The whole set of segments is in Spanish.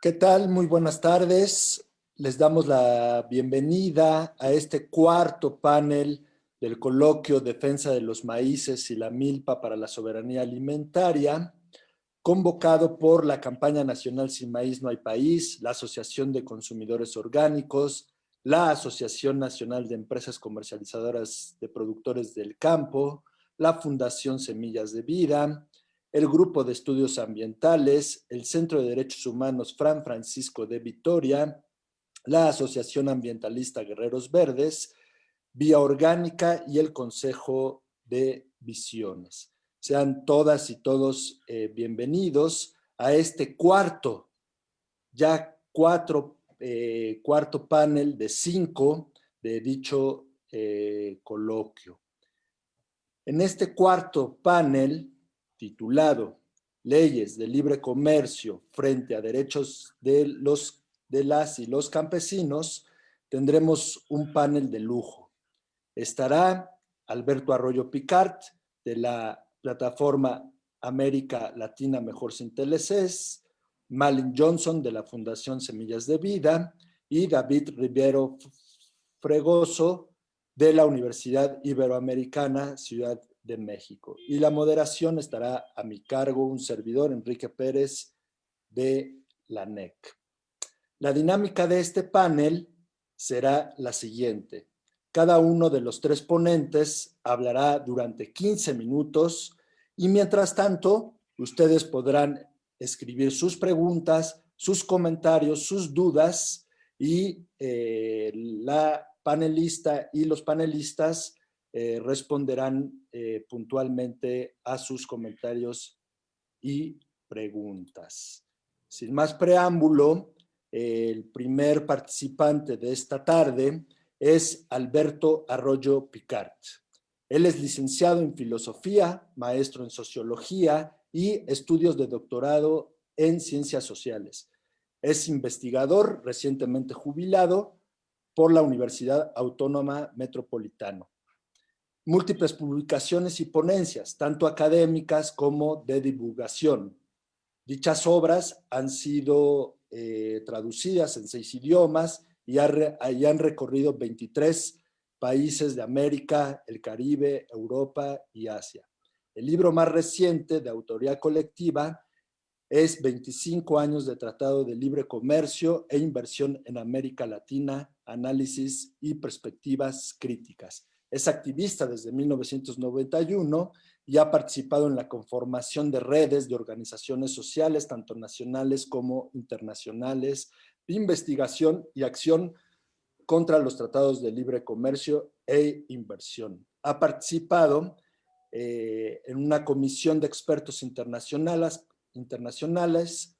¿Qué tal? Muy buenas tardes. Les damos la bienvenida a este cuarto panel del coloquio Defensa de los Maíces y la Milpa para la Soberanía Alimentaria, convocado por la Campaña Nacional Sin Maíz No Hay País, la Asociación de Consumidores Orgánicos, la Asociación Nacional de Empresas Comercializadoras de Productores del Campo, la Fundación Semillas de Vida, el Grupo de Estudios Ambientales, el Centro de Derechos Humanos Fran Francisco de Vitoria, la Asociación Ambientalista Guerreros Verdes, Vía Orgánica y el Consejo de Visiones. Sean todas y todos bienvenidos a este cuarto panel de 5 de dicho coloquio. En este cuarto panel, titulado Leyes de Libre Comercio frente a Derechos de las y los campesinos, tendremos un panel de lujo. Estará Alberto Arroyo Picart, de la plataforma América Latina Mejor Sin TLCs, Malin Johnson, de la Fundación Semillas de Vida, y David Rivero Fregoso, de la Universidad Iberoamericana, Ciudad de México. Y la moderación estará a mi cargo, un servidor, Enrique Pérez, de la NEC. La dinámica de este panel será la siguiente. Cada uno de los 3 ponentes hablará durante 15 minutos y mientras tanto, ustedes podrán escribir sus preguntas, sus comentarios, sus dudas y la panelista y los panelistas responderán puntualmente a sus comentarios y preguntas. Sin más preámbulo, el primer participante de esta tarde es Alberto Arroyo Picart. Él es licenciado en filosofía, maestro en sociología y estudios de doctorado en ciencias sociales. Es investigador recientemente jubilado por la Universidad Autónoma Metropolitana. Múltiples publicaciones y ponencias, tanto académicas como de divulgación. Dichas obras han sido traducidas en 6 idiomas y han recorrido 23 países de América, el Caribe, Europa y Asia. El libro más reciente de autoría colectiva es 25 años de Tratado de Libre Comercio e Inversión en América Latina, análisis y perspectivas críticas. Es activista desde 1991 y ha participado en la conformación de redes de organizaciones sociales, tanto nacionales como internacionales, de investigación y acción contra los tratados de libre comercio e inversión. Ha participado en una comisión de expertos internacionales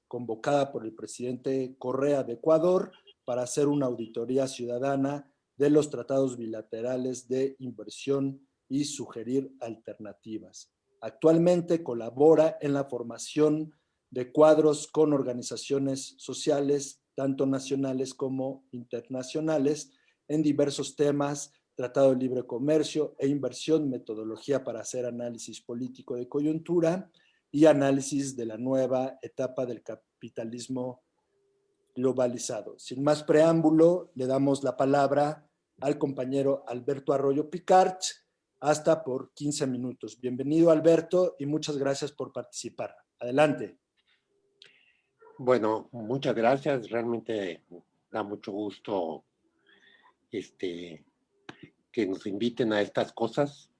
convocada por el presidente Correa de Ecuador para hacer una auditoría ciudadana de los tratados bilaterales de inversión y sugerir alternativas. Actualmente colabora en la formación de cuadros con organizaciones sociales, tanto nacionales como internacionales, en diversos temas: Tratado de Libre Comercio e Inversión, metodología para hacer análisis político de coyuntura y análisis de la nueva etapa del capitalismo globalizado. Sin más preámbulo, le damos la palabra al compañero Alberto Arroyo Picart, hasta por 15 minutos. Bienvenido, Alberto, y muchas gracias por participar. Adelante. Bueno, muchas gracias. Realmente da mucho gusto que nos inviten a estas cosas.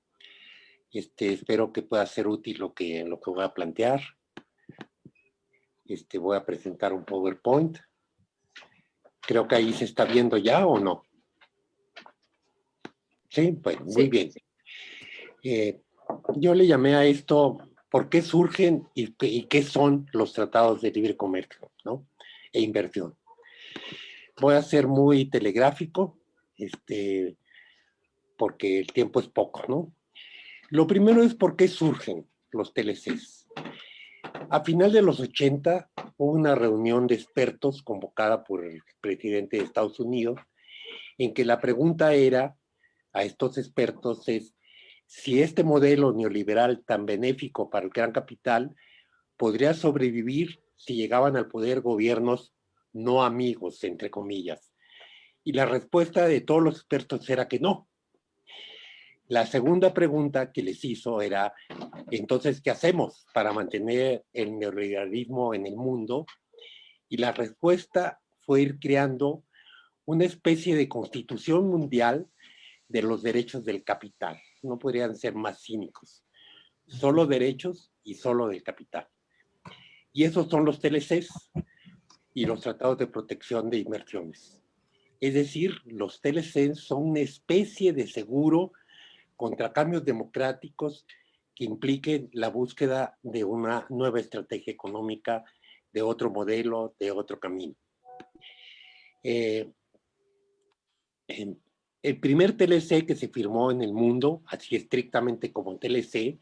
Espero que pueda ser útil lo que voy a plantear. Voy a presentar un PowerPoint. Creo que ahí se está viendo ya, ¿o no? Sí, pues muy bien. Yo le llamé a esto ¿por qué surgen y qué son los tratados de libre comercio, ¿no? E inversión. Voy a ser muy telegráfico, porque el tiempo es poco, ¿no? Lo primero es por qué surgen los TLCs. A final de los 80 hubo una reunión de expertos convocada por el presidente de Estados Unidos, en que la pregunta era a estos expertos es si este modelo neoliberal tan benéfico para el gran capital podría sobrevivir si llegaban al poder gobiernos no amigos, entre comillas. Y la respuesta de todos los expertos era que no. La segunda pregunta que les hizo era, entonces, ¿qué hacemos para mantener el neoliberalismo en el mundo? Y la respuesta fue ir creando una especie de constitución mundial de los derechos del capital. No podrían ser más cínicos. Solo derechos y solo del capital. Y esos son los TLCs y los tratados de protección de inversiones. Es decir, los TLCs son una especie de seguro contra cambios democráticos que impliquen la búsqueda de una nueva estrategia económica, de otro modelo, de otro camino. El primer TLC que se firmó en el mundo, así estrictamente como TLC,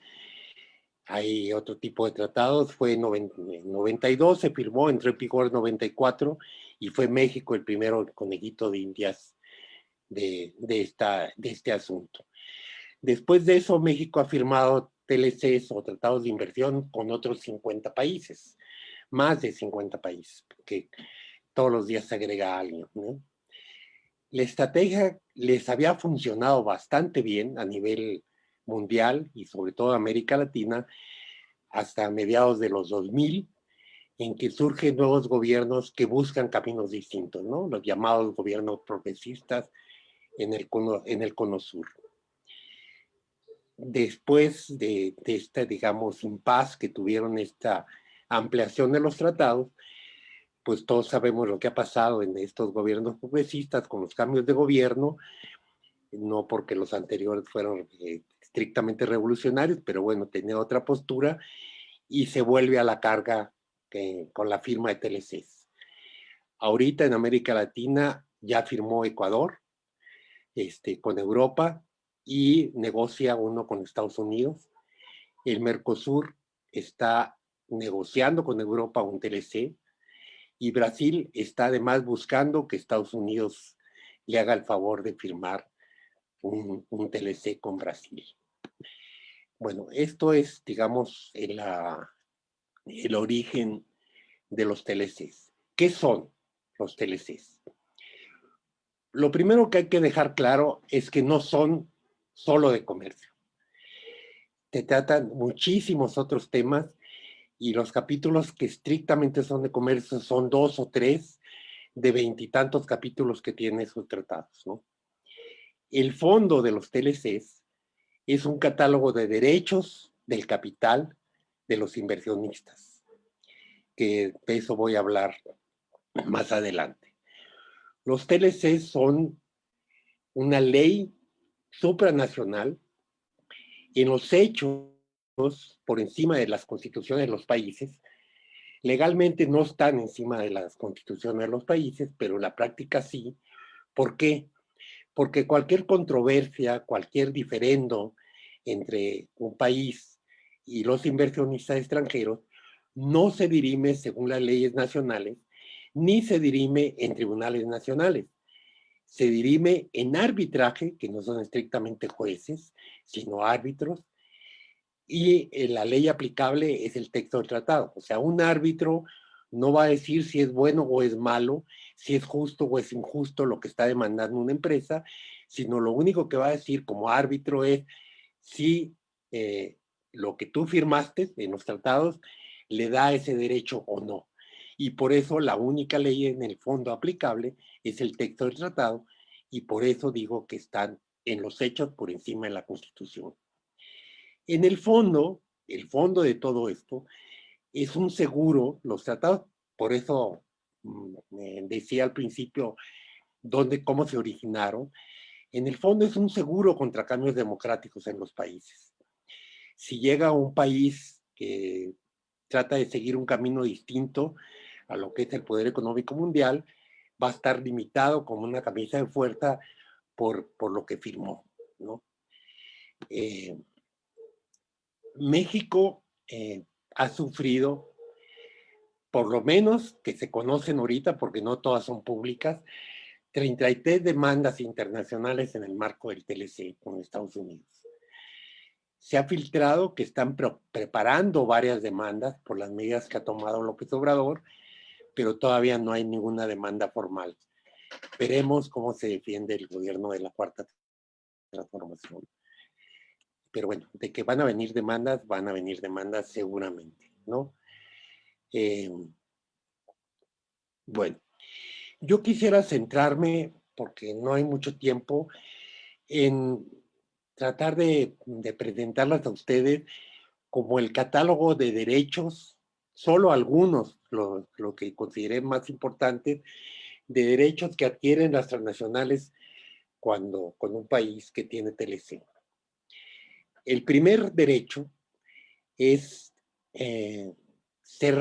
hay otro tipo de tratados, fue en 92, se firmó, entró en vigor en 94 y fue México el primero conejito de Indias de este asunto. Después de eso, México ha firmado TLCs o tratados de inversión con otros 50 países, más de 50 países, porque todos los días se agrega alguien, ¿no? La estrategia les había funcionado bastante bien a nivel mundial y sobre todo América Latina hasta mediados de los 2000, en que surgen nuevos gobiernos que buscan caminos distintos, ¿no? Los llamados gobiernos progresistas en el cono sur. Después de esta, digamos, impasse que tuvieron esta ampliación de los tratados, pues todos sabemos lo que ha pasado en estos gobiernos progresistas con los cambios de gobierno, no porque los anteriores fueron estrictamente revolucionarios, pero bueno, tenía otra postura y se vuelve a la carga con la firma de TLCs. Ahorita en América Latina ya firmó Ecuador con Europa y negocia uno con Estados Unidos. El Mercosur está negociando con Europa un TLC y Brasil está además buscando que Estados Unidos le haga el favor de firmar un TLC con Brasil. Bueno, esto es, digamos, el origen de los TLCs. ¿Qué son los TLCs? Lo primero que hay que dejar claro es que no son solo de comercio. Te tratan muchísimos otros temas y los capítulos que estrictamente son de comercio son 2 o 3 de 20 y tantos capítulos que tienen esos tratados, ¿no? El fondo de los TLCs es un catálogo de derechos del capital de los inversionistas, que de eso voy a hablar más adelante. Los TLCs son una ley supranacional en los hechos, por encima de las constituciones de los países. Legalmente no están encima de las constituciones de los países, pero en la práctica sí. ¿Por qué? Porque cualquier controversia, cualquier diferendo entre un país y los inversionistas extranjeros no se dirime según las leyes nacionales, ni se dirime en tribunales nacionales. Se dirime en arbitraje, que no son estrictamente jueces, sino árbitros, y la ley aplicable es el texto del tratado. O sea, un árbitro no va a decir si es bueno o es malo, si es justo o es injusto lo que está demandando una empresa, sino lo único que va a decir como árbitro es si lo que tú firmaste en los tratados le da ese derecho o no. Y por eso la única ley en el fondo aplicable es el texto del tratado, y por eso digo que están en los hechos por encima de la Constitución. En el fondo de todo esto es un seguro, los tratados, por eso decía al principio cómo se originaron. En el fondo es un seguro contra cambios democráticos en los países. Si llega a un país que trata de seguir un camino distinto a lo que es el poder económico mundial, va a estar limitado como una camisa de fuerza por lo que firmó, ¿no? México ha sufrido, por lo menos que se conocen ahorita, porque no todas son públicas, 33 demandas internacionales en el marco del TLC con Estados Unidos. Se ha filtrado que están preparando varias demandas por las medidas que ha tomado López Obrador, pero todavía no hay ninguna demanda formal. Veremos cómo se defiende el gobierno de la Cuarta Transformación. Pero bueno, de que van a venir demandas seguramente, ¿no? Bueno, yo quisiera centrarme, porque no hay mucho tiempo, en tratar de presentarlas a ustedes como el catálogo de derechos, solo algunos, lo que consideré más importante, de derechos que adquieren las transnacionales con un país que tiene TLC. El primer derecho es ser,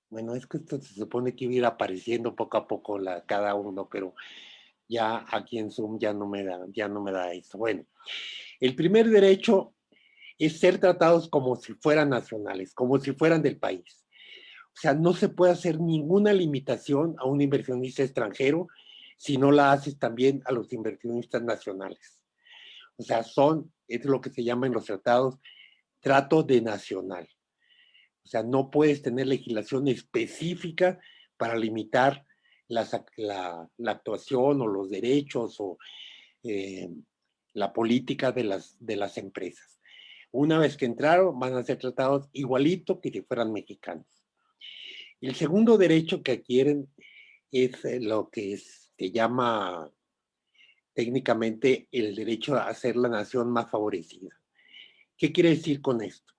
bueno, es que esto se supone que iba a ir apareciendo poco a poco cada uno, pero ya aquí en Zoom ya no me da esto. Bueno, el primer derecho es ser tratados como si fueran nacionales, como si fueran del país. O sea, no se puede hacer ninguna limitación a un inversionista extranjero si no la haces también a los inversionistas nacionales. O sea, es lo que se llama en los tratados trato de nacional. O sea, no puedes tener legislación específica para limitar la actuación o los derechos o la política de las empresas. Una vez que entraron, van a ser tratados igualito que si fueran mexicanos. El segundo derecho que adquieren es lo que se llama técnicamente el derecho a ser la nación más favorecida. ¿Qué quiere decir con esto?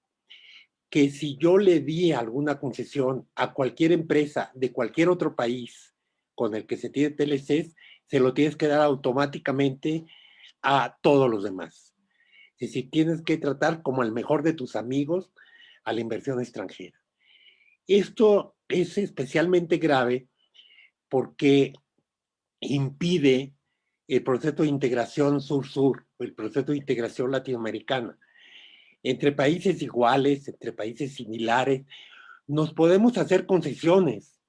Que si yo le di alguna concesión a cualquier empresa de cualquier otro país con el que se tiene TLCs, se lo tienes que dar automáticamente a todos los demás. Es decir, tienes que tratar como el mejor de tus amigos a la inversión extranjera. Esto es especialmente grave porque impide el proceso de integración sur-sur, el proceso de integración latinoamericana. Entre países iguales, entre países similares, nos podemos hacer concesiones,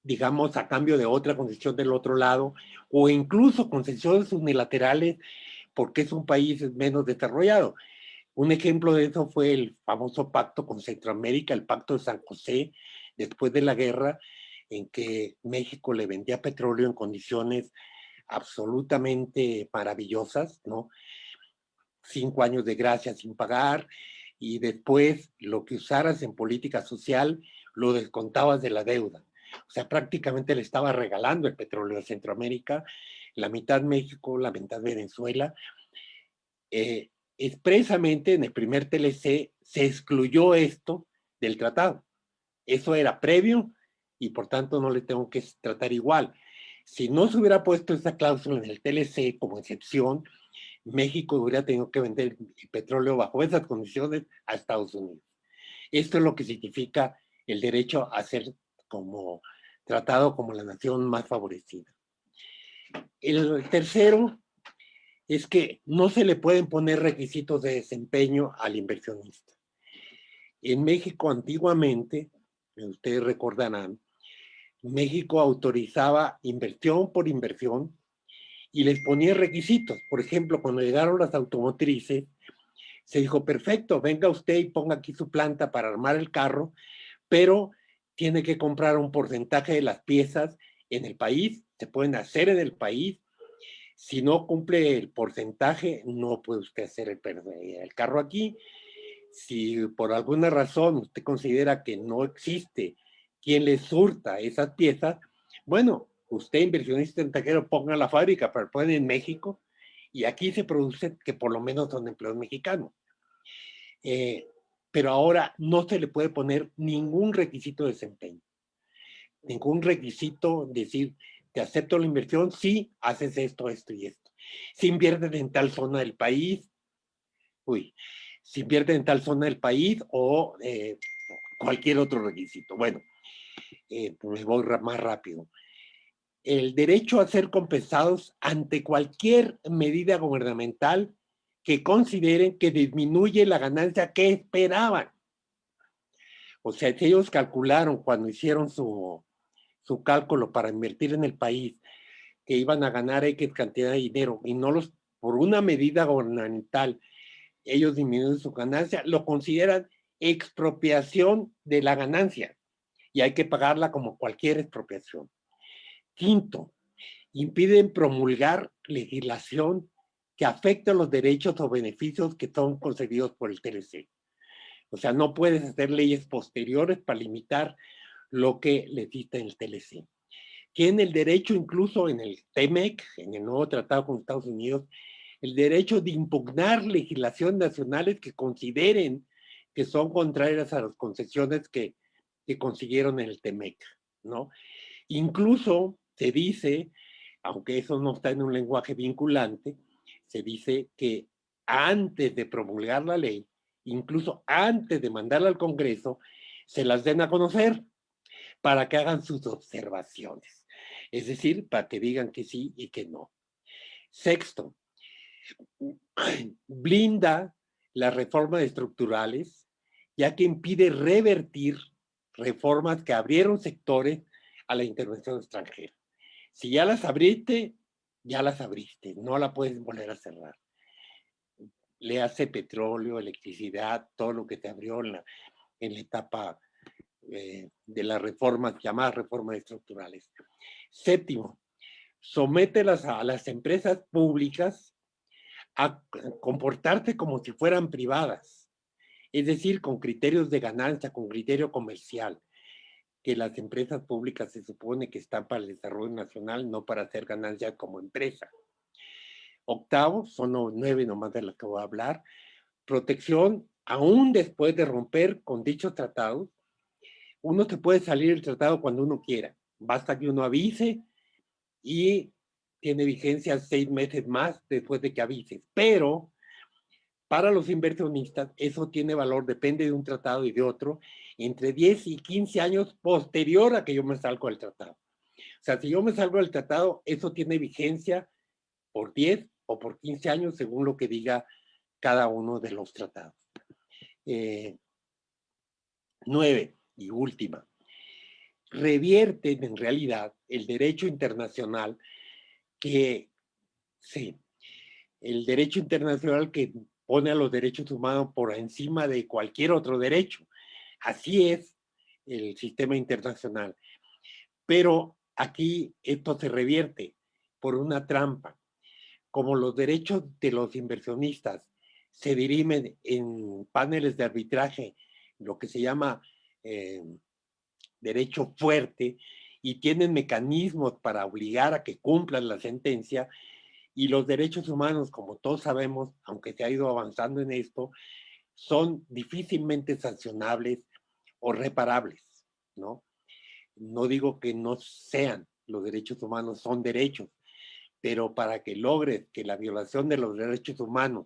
digamos, a cambio de otra concesión del otro lado, o incluso concesiones unilaterales porque es un país menos desarrollado. Un ejemplo de eso fue el famoso pacto con Centroamérica, el pacto de San José, después de la guerra, en que México le vendía petróleo en condiciones absolutamente maravillosas, ¿no? 5 años de gracia sin pagar, y después lo que usaras en política social lo descontabas de la deuda. O sea, prácticamente le estaba regalando el petróleo a Centroamérica, la mitad México, la mitad Venezuela. Expresamente en el primer TLC se excluyó esto del tratado. Eso era previo y por tanto no le tengo que tratar igual. Si no se hubiera puesto esa cláusula en el TLC como excepción, México hubiera tenido que vender el petróleo bajo esas condiciones a Estados Unidos. Esto es lo que significa el derecho a ser tratado como la nación más favorecida. El tercero es que no se le pueden poner requisitos de desempeño al inversionista. En México antiguamente, ustedes recordarán, México autorizaba inversión por inversión y les ponía requisitos. Por ejemplo, cuando llegaron las automotrices, se dijo, perfecto, venga usted y ponga aquí su planta para armar el carro, pero tiene que comprar un porcentaje de las piezas en el país, se pueden hacer en el país. Si no cumple el porcentaje, no puede usted hacer el carro aquí. Si por alguna razón usted considera que no existe quien le surta esas piezas, bueno, usted inversionista extranjero ponga la fábrica, pero pueden en México y aquí se produce que por lo menos son empleos mexicanos. Pero ahora no se le puede poner ningún requisito de desempeño, ningún requisito, decir, te acepto la inversión si haces esto, esto y esto. Si inviertes en tal zona del país, si inviertes en tal zona del país o cualquier otro requisito. Bueno, pues voy más rápido. El derecho a ser compensados ante cualquier medida gubernamental que consideren que disminuye la ganancia que esperaban. O sea, si ellos calcularon cuando hicieron su cálculo para invertir en el país que iban a ganar X cantidad de dinero y no por una medida gubernamental, ellos disminuyen su ganancia, lo consideran expropiación de la ganancia y hay que pagarla como cualquier expropiación. Quinto, impiden promulgar legislación que afecte los derechos o beneficios que son concedidos por el TLC. O sea, no puedes hacer leyes posteriores para limitar lo que le dicta el TLC. Tiene el derecho, incluso en el TEMEC, en el nuevo tratado con Estados Unidos, el derecho de impugnar legislaciones nacionales que consideren que son contrarias a las concesiones que consiguieron en el TEMEC, ¿no? Incluso se dice, aunque eso no está en un lenguaje vinculante, se dice que antes de promulgar la ley, incluso antes de mandarla al Congreso, se las den a conocer para que hagan sus observaciones. Es decir, para que digan que sí y que no. Sexto, blinda las reformas estructurales, ya que impide revertir reformas que abrieron sectores a la intervención extranjera. Si ya las abriste, no la puedes volver a cerrar. Le hace petróleo, electricidad, todo lo que te abrió en la etapa de las reformas, llamadas reformas estructurales. Séptimo, somete a las empresas públicas a comportarse como si fueran privadas, es decir, con criterios de ganancia, con criterio comercial, que las empresas públicas se supone que están para el desarrollo nacional, no para hacer ganancia como empresa. Octavo, son 9 nomás de las que voy a hablar, protección aún después de romper con dichos tratados. Uno se puede salir del tratado cuando uno quiera, basta que uno avise y tiene vigencia 6 meses más después de que avises, pero para los inversionistas eso tiene valor, depende de un tratado y de otro, entre 10 y 15 años posterior a que yo me salgo del tratado. O sea, si yo me salgo del tratado, eso tiene vigencia por 10 o por 15 años, según lo que diga cada uno de los tratados. 9, y última, revierten en realidad el derecho internacional que, sí, el derecho internacional que pone a los derechos humanos por encima de cualquier otro derecho. Así es el sistema internacional. Pero aquí esto se revierte por una trampa. Como los derechos de los inversionistas se dirimen en paneles de arbitraje, lo que se llama derecho fuerte, y tienen mecanismos para obligar a que cumplan la sentencia, y los derechos humanos, como todos sabemos, aunque se ha ido avanzando en esto, son difícilmente sancionables o reparables, ¿no? No digo que no sean, los derechos humanos son derechos, pero para que logres que la violación de los derechos humanos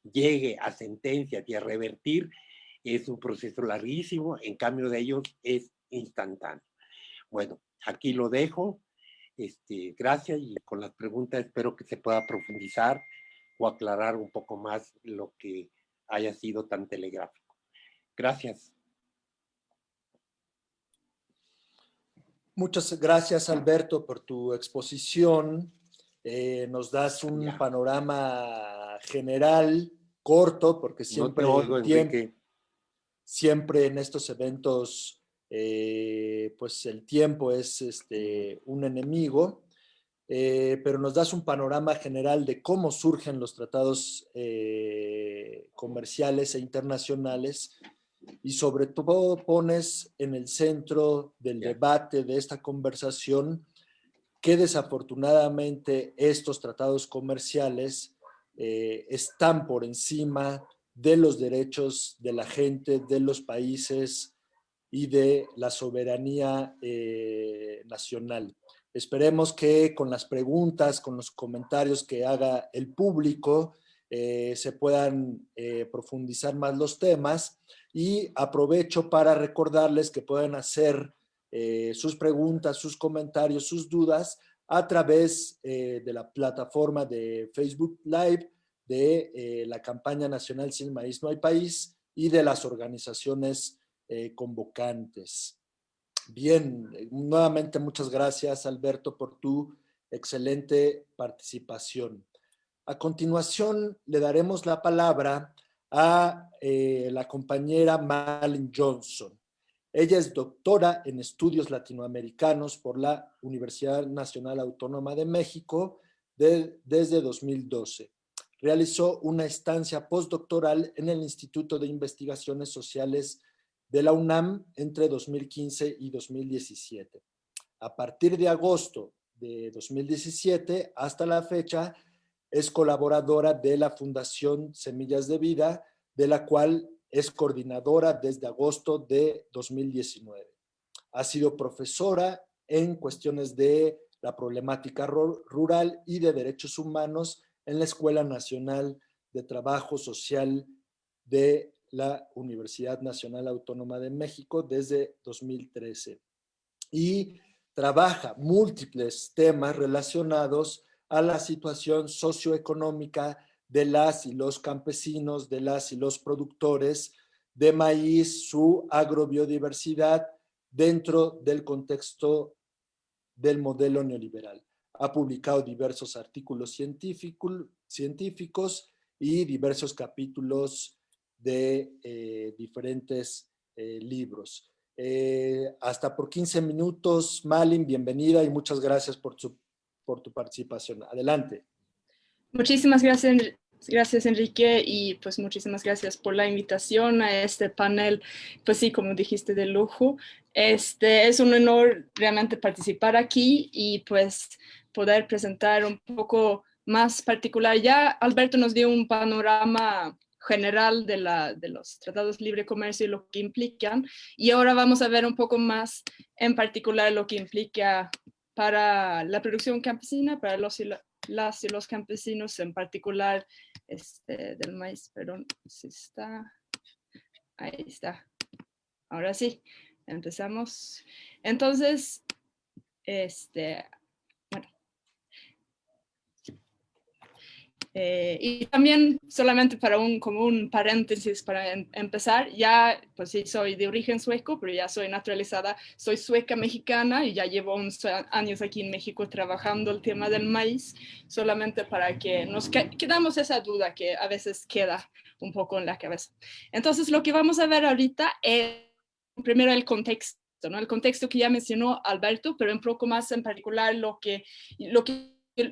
llegue a sentencias y a revertir, es un proceso larguísimo, en cambio de ellos es instantáneo. Bueno, aquí lo dejo. Gracias, y con las preguntas espero que se pueda profundizar o aclarar un poco más lo que haya sido tan telegráfico. Gracias. Muchas gracias, Alberto, por tu exposición. Nos das un panorama general, corto, porque siempre, no te oigo, Enrique. Siempre en estos eventos, pues el tiempo es un enemigo, pero nos das un panorama general de cómo surgen los tratados comerciales e internacionales, y sobre todo pones en el centro del debate de esta conversación que desafortunadamente estos tratados comerciales están por encima de los derechos de la gente, de los países y de la soberanía nacional. Esperemos que con las preguntas, con los comentarios que haga el público, se puedan profundizar más los temas, y aprovecho para recordarles que pueden hacer sus preguntas, sus comentarios, sus dudas a través de la plataforma de Facebook Live de la campaña nacional Sin Maíz No Hay País y de las organizaciones convocantes. Bien, nuevamente muchas gracias, Alberto, por tu excelente participación. A continuación, le daremos la palabra a la compañera Malin Johnson. Ella es doctora en estudios latinoamericanos por la Universidad Nacional Autónoma de México desde 2012. Realizó una estancia postdoctoral en el Instituto de Investigaciones Sociales de la UNAM entre 2015 y 2017. A partir de agosto de 2017 hasta la fecha, es colaboradora de la Fundación Semillas de Vida, de la cual es coordinadora desde agosto de 2019. Ha sido profesora en cuestiones de la problemática rural y de derechos humanos en la Escuela Nacional de Trabajo Social de la Universidad Nacional Autónoma de México desde 2013. Y trabaja múltiples temas relacionados a la situación socioeconómica de las y los campesinos, de las y los productores de maíz, su agrobiodiversidad dentro del contexto del modelo neoliberal. Ha publicado diversos artículos científicos y diversos capítulos de diferentes libros. Hasta por 15 minutos, Malin, bienvenida y muchas gracias por tu participación. Adelante. Muchísimas gracias Enrique, y pues muchísimas gracias por la invitación a este panel, pues sí, como dijiste, de lujo. Es un honor realmente participar aquí y pues poder presentar un poco más particular. Ya Alberto nos dio un panorama general de los tratados de libre comercio y lo que implican, y ahora vamos a ver un poco más en particular lo que implica para la producción campesina, para las y los campesinos, en particular del maíz. Perdón, si está, ahí está. Ahora sí, empezamos. Entonces, bueno. Y también, solamente para como un paréntesis para empezar, ya pues sí soy de origen sueco, pero ya soy naturalizada, soy sueca mexicana y ya llevo 11 años aquí en México trabajando el tema del maíz, solamente para que nos quedamos esa duda que a veces queda un poco en la cabeza. Entonces, lo que vamos a ver ahorita es primero el contexto, ¿no? El contexto que ya mencionó Alberto, pero un poco más en particular lo que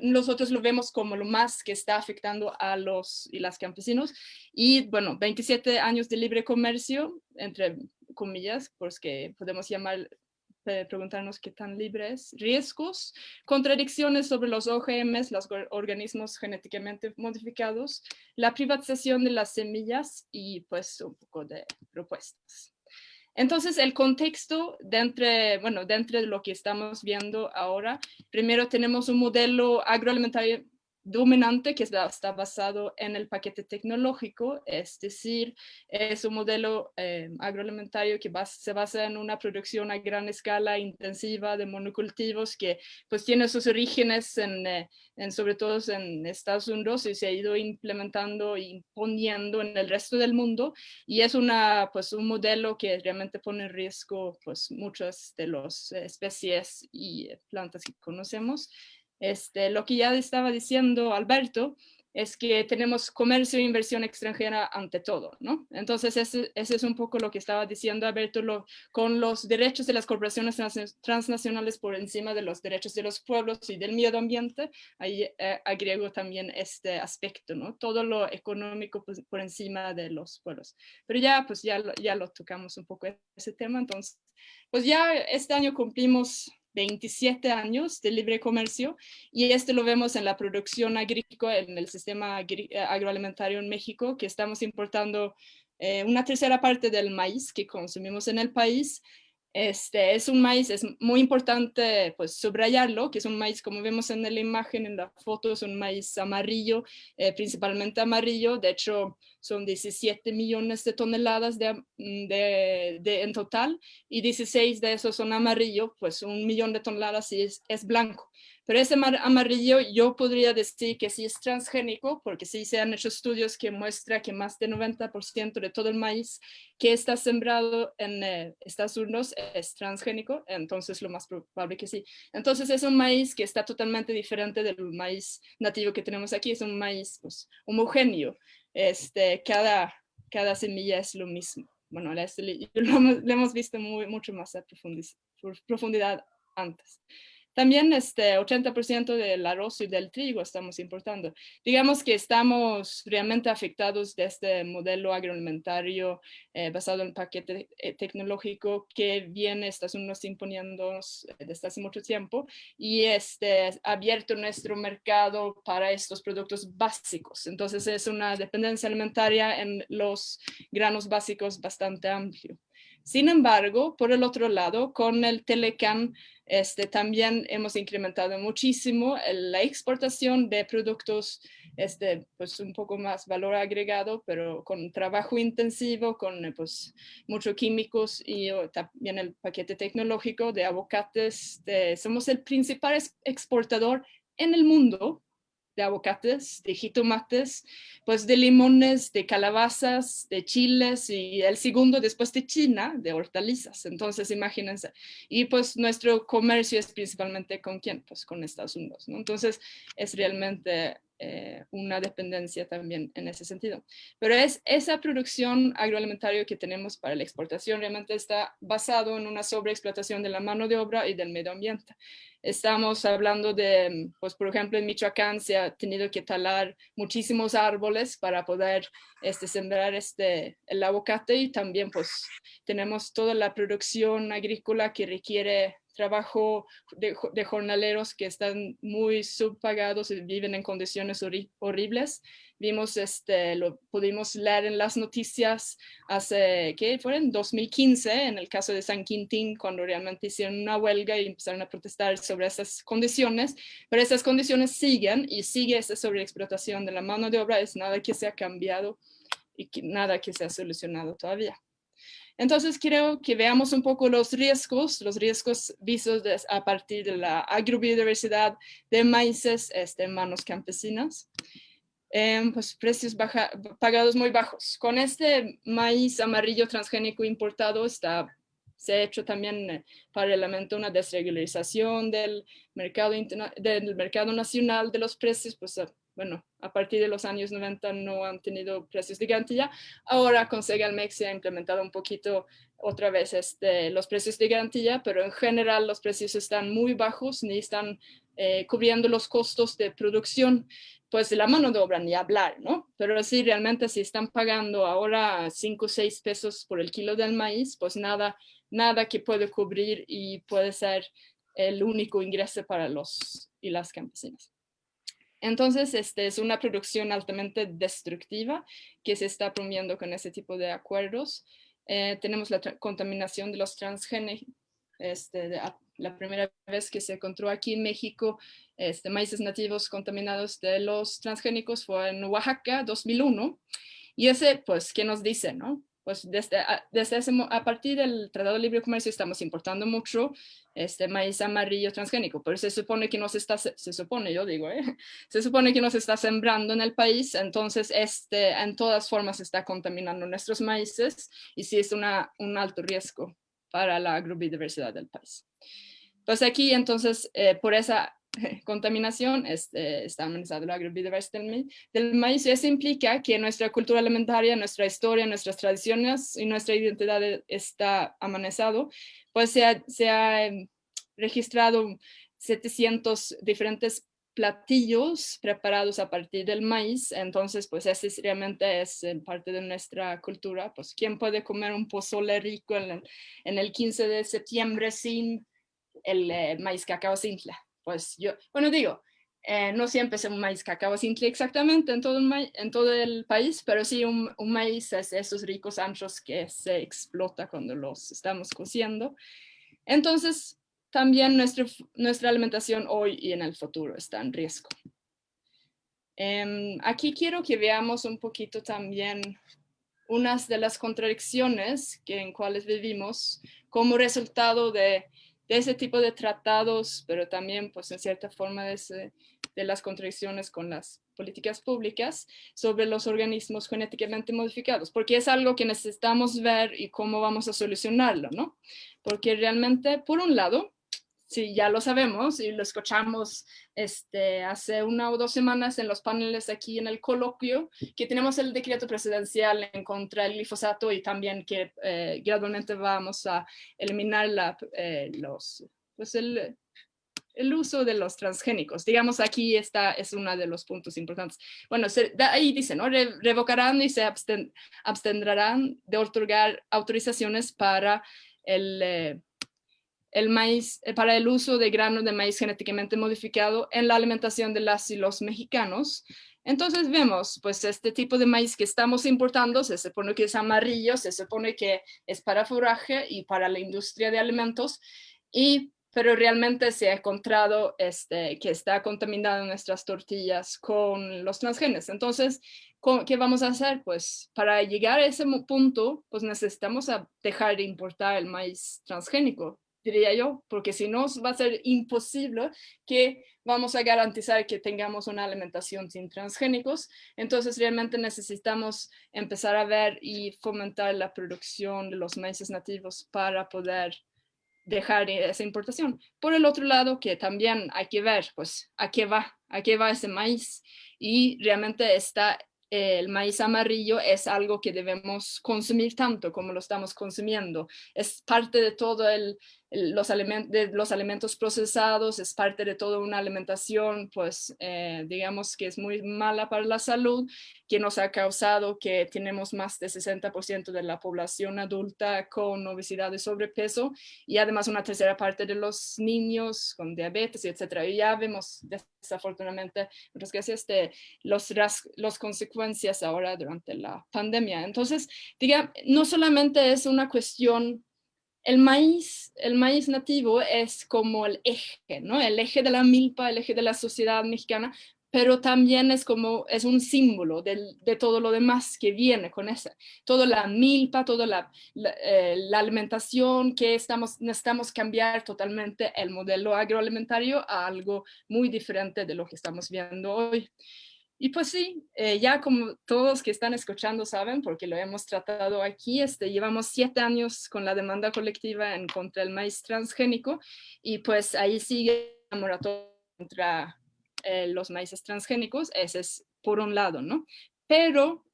nosotros lo vemos como lo más que está afectando a los y las campesinos. Y bueno, 27 años de libre comercio, entre comillas, porque podemos preguntarnos qué tan libre es, riesgos, contradicciones sobre los OGMs, los organismos genéticamente modificados, la privatización de las semillas y pues un poco de propuestas. Entonces, el contexto dentro de lo que estamos viendo ahora, primero tenemos un modelo agroalimentario dominante que está basado en el paquete tecnológico, es decir, es un modelo agroalimentario que se basa en una producción a gran escala intensiva de monocultivos que pues tiene sus orígenes sobre todo en Estados Unidos y se ha ido implementando e imponiendo en el resto del mundo, y es pues un modelo que realmente pone en riesgo pues muchas de las especies y plantas que conocemos. Lo que ya estaba diciendo Alberto es que tenemos comercio e inversión extranjera ante todo, ¿no? Entonces ese es un poco lo que estaba diciendo Alberto, con los derechos de las corporaciones transnacionales por encima de los derechos de los pueblos y del medio ambiente. Ahí agrego también este aspecto, ¿no? Todo lo económico pues, por encima de los pueblos. Pero pues ya lo tocamos un poco ese tema. Entonces, pues ya este año cumplimos 27 años de libre comercio, y lo vemos en la producción agrícola, en el sistema agroalimentario en México, que estamos importando una tercera parte del maíz que consumimos en el país. Es un maíz, es muy importante pues subrayarlo, que es un maíz, como vemos en la imagen, en la foto, es un maíz amarillo, principalmente amarillo. De hecho, son 17 millones de toneladas en total, y 16 de esos son amarillo, pues 1 millón de toneladas sí es blanco. Pero ese amarillo yo podría decir que sí es transgénico, porque sí se han hecho estudios que muestran que más del 90% de todo el maíz que está sembrado en Estados Unidos es transgénico, entonces lo más probable que sí. Entonces es un maíz que está totalmente diferente del maíz nativo que tenemos aquí, es un maíz pues, homogéneo. cada semilla es lo mismo. Bueno, lo hemos visto mucho más a profundidad antes. También 80% del arroz y del trigo estamos importando. Digamos que estamos realmente afectados de este modelo agroalimentario basado en el paquete tecnológico que viene Estados Unidos imponiéndonos desde hace mucho tiempo y ha abierto nuestro mercado para estos productos básicos. Entonces es una dependencia alimentaria en los granos básicos bastante amplio. Sin embargo, por el otro lado, con el Telecán, también hemos incrementado muchísimo la exportación de productos, pues un poco más valor agregado, pero con trabajo intensivo, con pues muchos químicos y también el paquete tecnológico de aguacates. Somos el principal exportador en el mundo de aguacates, de jitomates, pues de limones, de calabazas, de chiles y el segundo después de China, de hortalizas. Entonces, imagínense. Y pues nuestro comercio es principalmente ¿con quién? Pues con Estados Unidos, ¿no? Entonces, es realmente una dependencia también en ese sentido. Pero esa producción agroalimentaria que tenemos para la exportación realmente está basado en una sobreexplotación de la mano de obra y del medio ambiente. Estamos hablando de, pues por ejemplo, en Michoacán se ha tenido que talar muchísimos árboles para poder sembrar el aguacate y también pues tenemos toda la producción agrícola que requiere trabajo de jornaleros que están muy subpagados y viven en condiciones horribles. Vimos, lo pudimos leer en las noticias hace, ¿qué fue? En 2015, en el caso de San Quintín, cuando realmente hicieron una huelga y empezaron a protestar sobre esas condiciones, pero esas condiciones siguen y sigue esa sobreexplotación de la mano de obra, es nada que se ha cambiado y nada que se ha solucionado todavía. Entonces creo que veamos un poco los riesgos vistos a partir de la agrobiodiversidad de maíces en manos campesinas. Pues precios pagados muy bajos. Con este maíz amarillo transgénico importado se ha hecho también paralelamente una desregularización del mercado nacional de los precios, pues bueno, a partir de los años 90 no han tenido precios de garantía. Ahora con Segalmex se ha implementado un poquito otra vez los precios de garantía, pero en general los precios están muy bajos, ni están cubriendo los costos de producción, pues de la mano de obra ni hablar, ¿no? Pero sí, realmente si están pagando ahora 5 o 6 pesos por el kilo del maíz, pues nada que puede cubrir y puede ser el único ingreso para los y las campesinas. Entonces, es una producción altamente destructiva que se está promoviendo con ese tipo de acuerdos. Tenemos la contaminación de los transgénicos. La primera vez que se encontró aquí en México maíces nativos contaminados de los transgénicos fue en Oaxaca, 2001. Y ese, pues, ¿qué nos dice, no? Pues a partir del Tratado de Libre Comercio estamos importando mucho maíz amarillo transgénico, pero se supone que se supone que nos está sembrando en el país, entonces en todas formas está contaminando nuestros maíces y sí es un alto riesgo para la agrobiodiversidad del país. Pues aquí, entonces, por esa contaminación está amenazado la agrobiodiversidad del maíz. Eso implica que nuestra cultura alimentaria, nuestra historia, nuestras tradiciones y nuestra identidad está amenazado. Pues se ha registrado 700 diferentes platillos preparados a partir del maíz, entonces pues ese realmente es parte de nuestra cultura. Pues ¿quién puede comer un pozole rico en el 15 de septiembre sin el maíz cacao simple? Pues yo, bueno, digo, no siempre es un maíz cacao simple exactamente en todo el país, pero sí un maíz es esos ricos anchos que se explota cuando los estamos cociendo. Entonces, también nuestra alimentación hoy y en el futuro está en riesgo. Aquí quiero que veamos un poquito también unas de las contradicciones en cuales vivimos como resultado de ese tipo de tratados, pero también pues en cierta forma de las contradicciones con las políticas públicas sobre los organismos genéticamente modificados, porque es algo que necesitamos ver y cómo vamos a solucionarlo, ¿no? Porque realmente, por un lado, sí, ya lo sabemos y lo escuchamos hace 1 o 2 semanas en los paneles aquí en el coloquio, que tenemos el decreto presidencial en contra del glifosato y también que gradualmente vamos a eliminar el uso de los transgénicos. Digamos, aquí es uno de los puntos importantes. Bueno, ahí dice, ¿no? Revocarán y se abstendrán de otorgar autorizaciones para el maíz, para el uso de granos de maíz genéticamente modificado en la alimentación de las y los mexicanos. Entonces vemos, pues este tipo de maíz que estamos importando, se supone que es amarillo, se supone que es para forraje y para la industria de alimentos, pero realmente se ha encontrado que está contaminado nuestras tortillas con los transgenes. Entonces, ¿qué vamos a hacer? Pues para llegar a ese punto, pues necesitamos dejar de importar el maíz transgénico, diría yo, porque si no va a ser imposible que vamos a garantizar que tengamos una alimentación sin transgénicos. Entonces realmente necesitamos empezar a ver y fomentar la producción de los maíces nativos para poder dejar esa importación. Por el otro lado, que también hay que ver, pues, a qué va ese maíz. Y realmente el maíz amarillo es algo que debemos consumir tanto como lo estamos consumiendo. Es parte de todo los alimentos procesados, es parte de toda una alimentación, pues, digamos que es muy mala para la salud, que nos ha causado que tenemos más del 60% de la población adulta con obesidad y sobrepeso, y además una tercera parte de los niños con diabetes, etc. Y ya vemos desafortunadamente, muchas gracias, las consecuencias ahora durante la pandemia. Entonces, no solamente es una cuestión. El maíz nativo es como el eje, ¿no? El eje de la milpa, el eje de la sociedad mexicana, pero también es un símbolo de todo lo demás que viene con ese. Toda la milpa, toda la alimentación que necesitamos cambiar totalmente el modelo agroalimentario a algo muy diferente de lo que estamos viendo hoy. Y pues sí, ya como todos que están escuchando saben, porque lo hemos tratado aquí, llevamos 7 años con la demanda colectiva en contra del maíz transgénico, y pues ahí sigue la moratoria contra los maíces transgénicos. Ese es por un lado, ¿no? Pero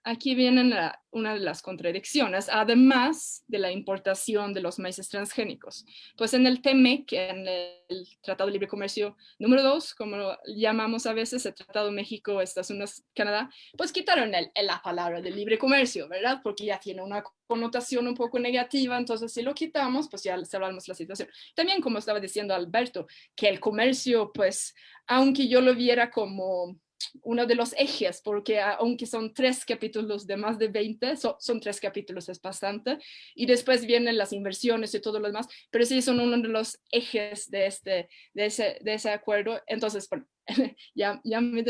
aquí viene una de las contradicciones, además de la importación de los maíces transgénicos. Pues en el TEMEC, en el Tratado de Libre Comercio número 2, como lo llamamos a veces, el Tratado México, Estados Unidos, Canadá, pues quitaron la palabra de libre comercio, ¿verdad? Porque ya tiene una connotación un poco negativa, entonces si lo quitamos, pues ya salvamos la situación. También, como estaba diciendo Alberto, que el comercio, pues, aunque yo lo viera como uno de los ejes, porque aunque son 3 capítulos de más de 20, son 3 capítulos, es bastante, y después vienen las inversiones y todo lo demás, pero sí son uno de los ejes de ese acuerdo. Entonces, bueno, ya me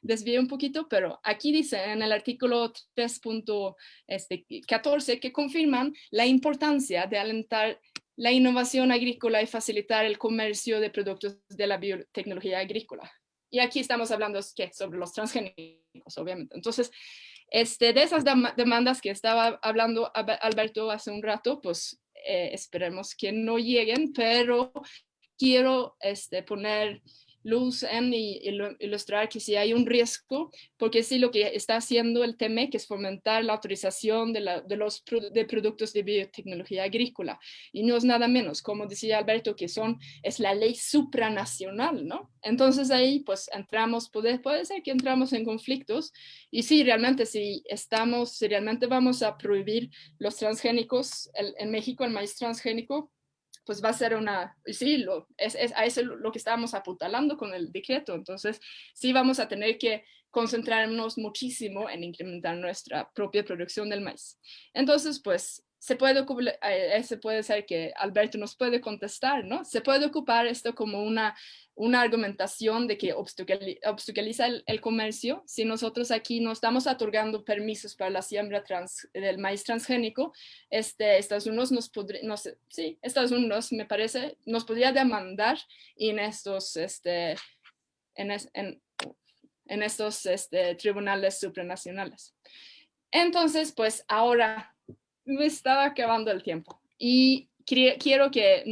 desvié un poquito, pero aquí dice en el artículo 3.14 que confirman la importancia de alentar la innovación agrícola y facilitar el comercio de productos de la biotecnología agrícola. Y aquí estamos hablando sobre los transgénicos, obviamente. Entonces, de esas demandas que estaba hablando Alberto hace un rato, pues esperemos que no lleguen, pero quiero poner luz en y ilustrar que sí hay un riesgo, porque sí lo que está haciendo el TEMEC es fomentar la autorización de productos de biotecnología agrícola, y no es nada menos, como decía Alberto, que es la ley supranacional, ¿no? Entonces ahí pues puede ser que entramos en conflictos, y sí, realmente si realmente vamos a prohibir los transgénicos en México, el maíz transgénico, pues va a ser a eso lo que estábamos apuntalando con el decreto. Entonces, sí vamos a tener que concentrarnos muchísimo en incrementar nuestra propia producción del maíz. Entonces, pues, se puede ser que Alberto nos puede contestar, ¿no? Se puede ocupar esto como una argumentación de que obstaculiza el comercio. Si nosotros aquí no estamos otorgando permisos para la siembra del maíz transgénico, Estados Unidos Estados Unidos, me parece, nos podría demandar en estos tribunales supranacionales. Entonces, pues ahora me estaba acabando el tiempo y quiero que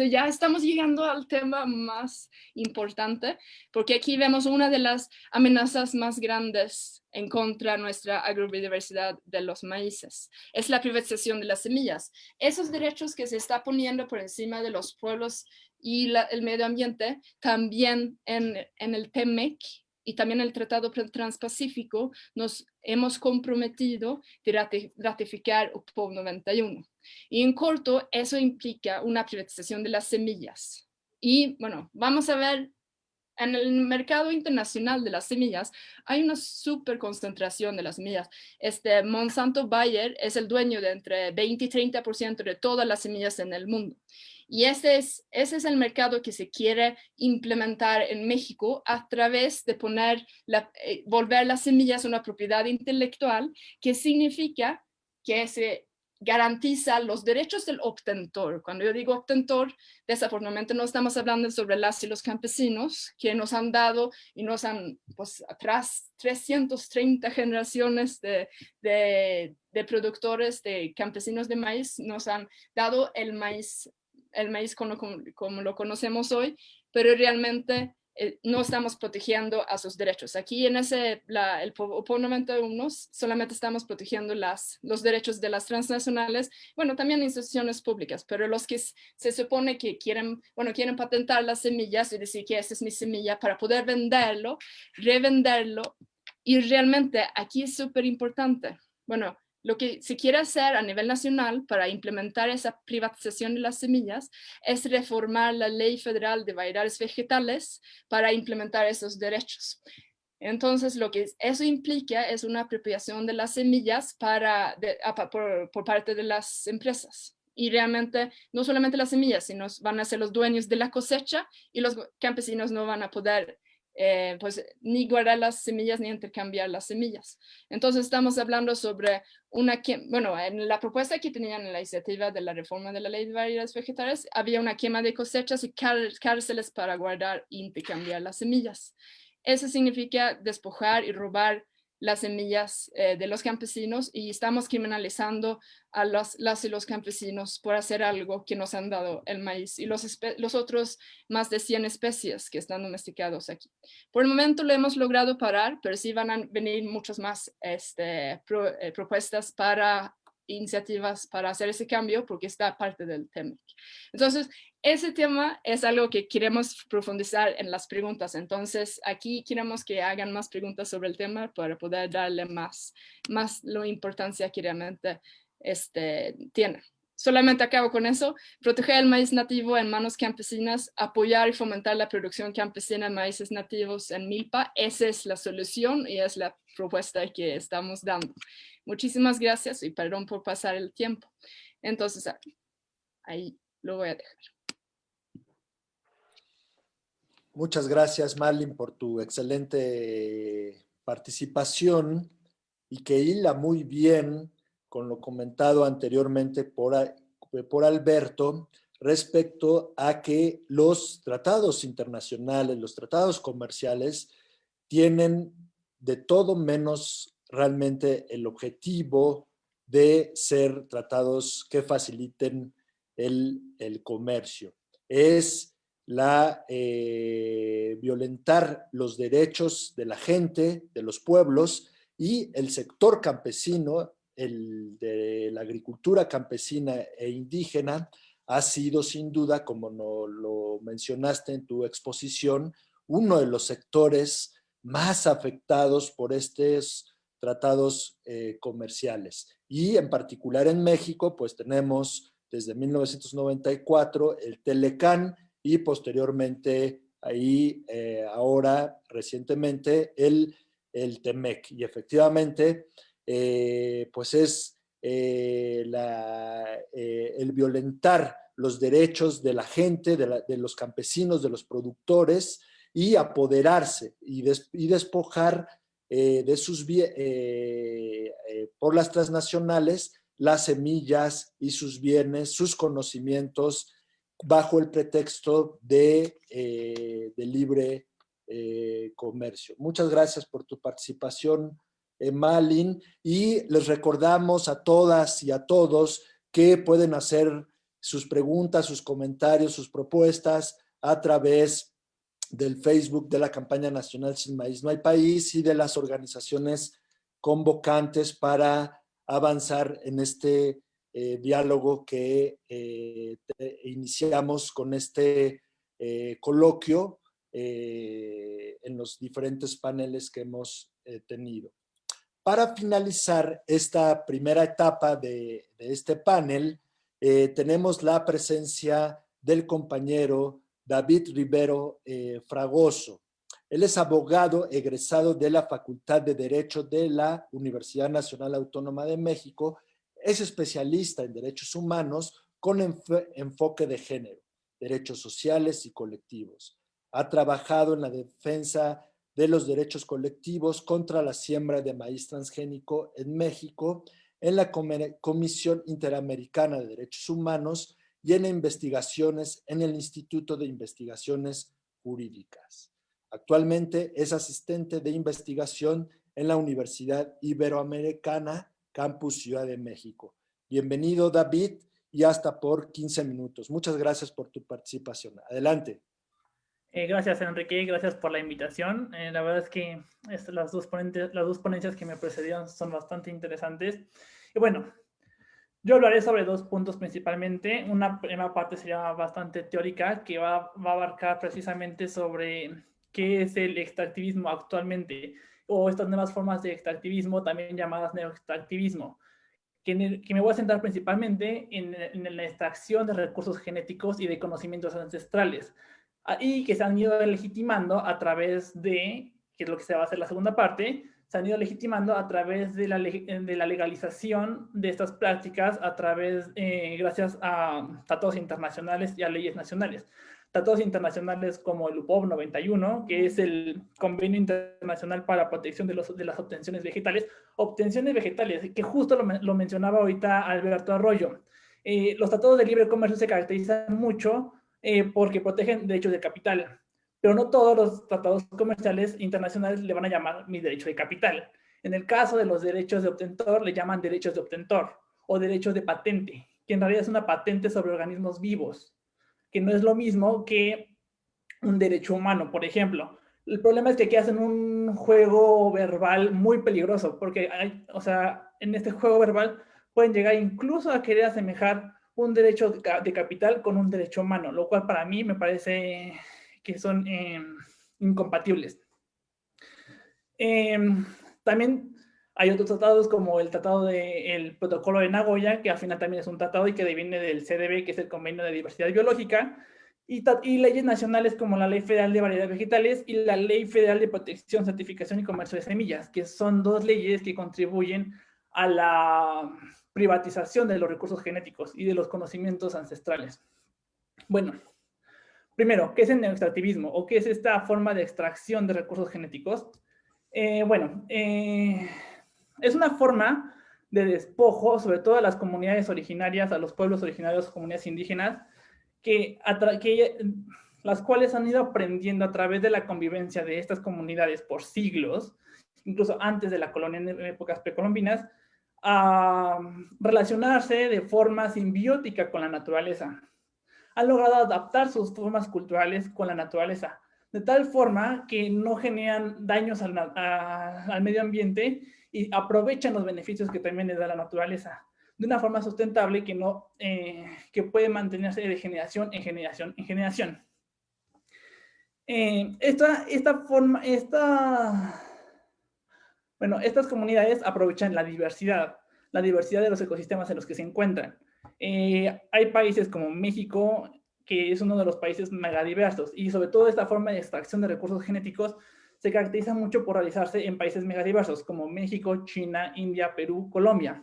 ya estamos llegando al tema más importante, porque aquí vemos una de las amenazas más grandes en contra de nuestra agrobiodiversidad de los maíces. Es la privatización de las semillas. Esos derechos que se está poniendo por encima de los pueblos y el medio ambiente, también en el TEMEC y también el Tratado Transpacífico, nos hemos comprometido de ratificar UPOV 91. Y en corto, eso implica una privatización de las semillas. Y bueno, vamos a ver, en el mercado internacional de las semillas hay una super concentración de las semillas. Monsanto Bayer es el dueño de entre 20 y 30% de todas las semillas en el mundo. Y ese es el mercado que se quiere implementar en México a través de volver las semillas una propiedad intelectual, que significa que se garantiza los derechos del obtentor. Cuando yo digo obtentor, desafortunadamente no estamos hablando sobre las y los campesinos que nos han dado y nos han, pues, atrás 330 generaciones de productores, de campesinos de maíz, nos han dado el maíz como lo conocemos hoy, pero realmente no estamos protegiendo a sus derechos. Aquí en el UPOV 91 solamente estamos protegiendo los derechos de las transnacionales, bueno, también instituciones públicas, pero los que se supone que quieren patentar las semillas y decir que esa es mi semilla para poder venderlo, revenderlo, y realmente aquí es súper importante. Bueno, lo que se quiere hacer a nivel nacional para implementar esa privatización de las semillas es reformar la Ley Federal de Variedades Vegetales para implementar esos derechos. Entonces, lo que eso implica es una apropiación de las semillas por parte de las empresas. Y realmente, no solamente las semillas, sino van a ser los dueños de la cosecha, y los campesinos no van a poder pues ni guardar las semillas ni intercambiar las semillas. Entonces estamos hablando sobre en la propuesta que tenían en la iniciativa de la reforma de la ley de variedades vegetales, había una quema de cosechas y cárceles para guardar e intercambiar las semillas. Eso significa despojar y robar las semillas de los campesinos, y estamos criminalizando a las y los campesinos por hacer algo que nos han dado el maíz y los otros más de 100 especies que están domesticados aquí. Por el momento lo hemos logrado parar, pero sí van a venir muchas más propuestas iniciativas para hacer ese cambio, porque está parte del TEMEC. Entonces, ese tema es algo que queremos profundizar en las preguntas. Entonces, aquí queremos que hagan más preguntas sobre el tema para poder darle más la importancia que realmente tiene. Solamente acabo con eso: proteger el maíz nativo en manos campesinas, apoyar y fomentar la producción campesina de maíces nativos en milpa. Esa es la solución y es la propuesta que estamos dando. Muchísimas gracias y perdón por pasar el tiempo. Entonces, ahí lo voy a dejar. Muchas gracias, Marlene, por tu excelente participación, y que hila muy bien con lo comentado anteriormente por Alberto respecto a que los tratados internacionales, los tratados comerciales, tienen de todo menos realmente el objetivo de ser tratados que faciliten el comercio. Es violentar los derechos de la gente, de los pueblos, y el sector campesino, el de la agricultura campesina e indígena, ha sido sin duda, como lo mencionaste en tu exposición, uno de los sectores más afectados por estos tratados comerciales. Y en particular en México, pues tenemos desde 1994 el Telecán, y posteriormente ahora recientemente el TEMEC. Y efectivamente pues es el violentar los derechos de la gente, de los campesinos, de los productores, y apoderarse y despojar por las transnacionales las semillas y sus bienes, sus conocimientos, bajo el pretexto de libre comercio. Muchas gracias por tu participación, Malin, y les recordamos a todas y a todos que pueden hacer sus preguntas, sus comentarios, sus propuestas a través del Facebook de la Campaña Nacional Sin Maíz No Hay País y de las organizaciones convocantes para avanzar en este diálogo que iniciamos con este coloquio en los diferentes paneles que hemos tenido. Para finalizar esta primera etapa de este panel, tenemos la presencia del compañero David Rivero Fragoso. Él es abogado egresado de la Facultad de Derecho de la Universidad Nacional Autónoma de México. Es especialista en derechos humanos con enfoque de género, derechos sociales y colectivos. Ha trabajado en la defensa de los derechos colectivos contra la siembra de maíz transgénico en México, en la Comisión Interamericana de Derechos Humanos y en investigaciones en el Instituto de Investigaciones Jurídicas. Actualmente es asistente de investigación en la Universidad Iberoamericana, Campus Ciudad de México. Bienvenido, David, y hasta por 15 minutos. Muchas gracias por tu participación. Adelante. Gracias, Enrique, gracias por la invitación. La verdad es que las dos ponencias que me precedieron son bastante interesantes. Y bueno, yo hablaré sobre dos puntos principalmente. Una primera parte sería bastante teórica, que va a abarcar precisamente sobre qué es el extractivismo actualmente, o estas nuevas formas de extractivismo, también llamadas neoextractivismo, que me voy a centrar principalmente en la extracción de recursos genéticos y de conocimientos ancestrales, y que se han ido legitimando a través de, que es lo que se va a hacer la segunda parte, se han ido legitimando a través de la legalización de estas prácticas gracias a tratados internacionales y a leyes nacionales. Tratados internacionales como el UPOV 91, que es el Convenio Internacional para la Protección de las Obtenciones Vegetales, que justo lo mencionaba ahorita Alberto Arroyo. Los tratados de libre comercio se caracterizan mucho porque protegen derechos de capital, pero no todos los tratados comerciales internacionales le van a llamar mi derecho de capital. En el caso de los derechos de obtentor, le llaman derechos de obtentor o derechos de patente, que en realidad es una patente sobre organismos vivos, que no es lo mismo que un derecho humano, por ejemplo. El problema es que aquí hacen un juego verbal muy peligroso, porque en este juego verbal pueden llegar incluso a querer asemejar un derecho de capital con un derecho humano, lo cual para mí me parece que son incompatibles. También hay otros tratados como el tratado del Protocolo de Nagoya, que al final también es un tratado y que viene del CDB, que es el Convenio de Diversidad Biológica, y leyes nacionales como la Ley Federal de Variedades Vegetales y la Ley Federal de Protección, Certificación y Comercio de Semillas, que son dos leyes que contribuyen a la privatización de los recursos genéticos y de los conocimientos ancestrales. Bueno, primero, ¿qué es el neoextractivismo o qué es esta forma de extracción de recursos genéticos? Es una forma de despojo, sobre todo a las comunidades originarias, a los pueblos originarios, comunidades indígenas, las cuales han ido aprendiendo a través de la convivencia de estas comunidades por siglos, incluso antes de la colonia en épocas precolombinas, a relacionarse de forma simbiótica con la naturaleza. Han logrado adaptar sus formas culturales con la naturaleza, de tal forma que no generan daños al medio ambiente y aprovechan los beneficios que también les da la naturaleza, de una forma sustentable que puede mantenerse de generación en generación en generación. Estas comunidades aprovechan la diversidad de los ecosistemas en los que se encuentran. Hay países como México, que es uno de los países megadiversos, y sobre todo esta forma de extracción de recursos genéticos se caracteriza mucho por realizarse en países megadiversos como México, China, India, Perú, Colombia,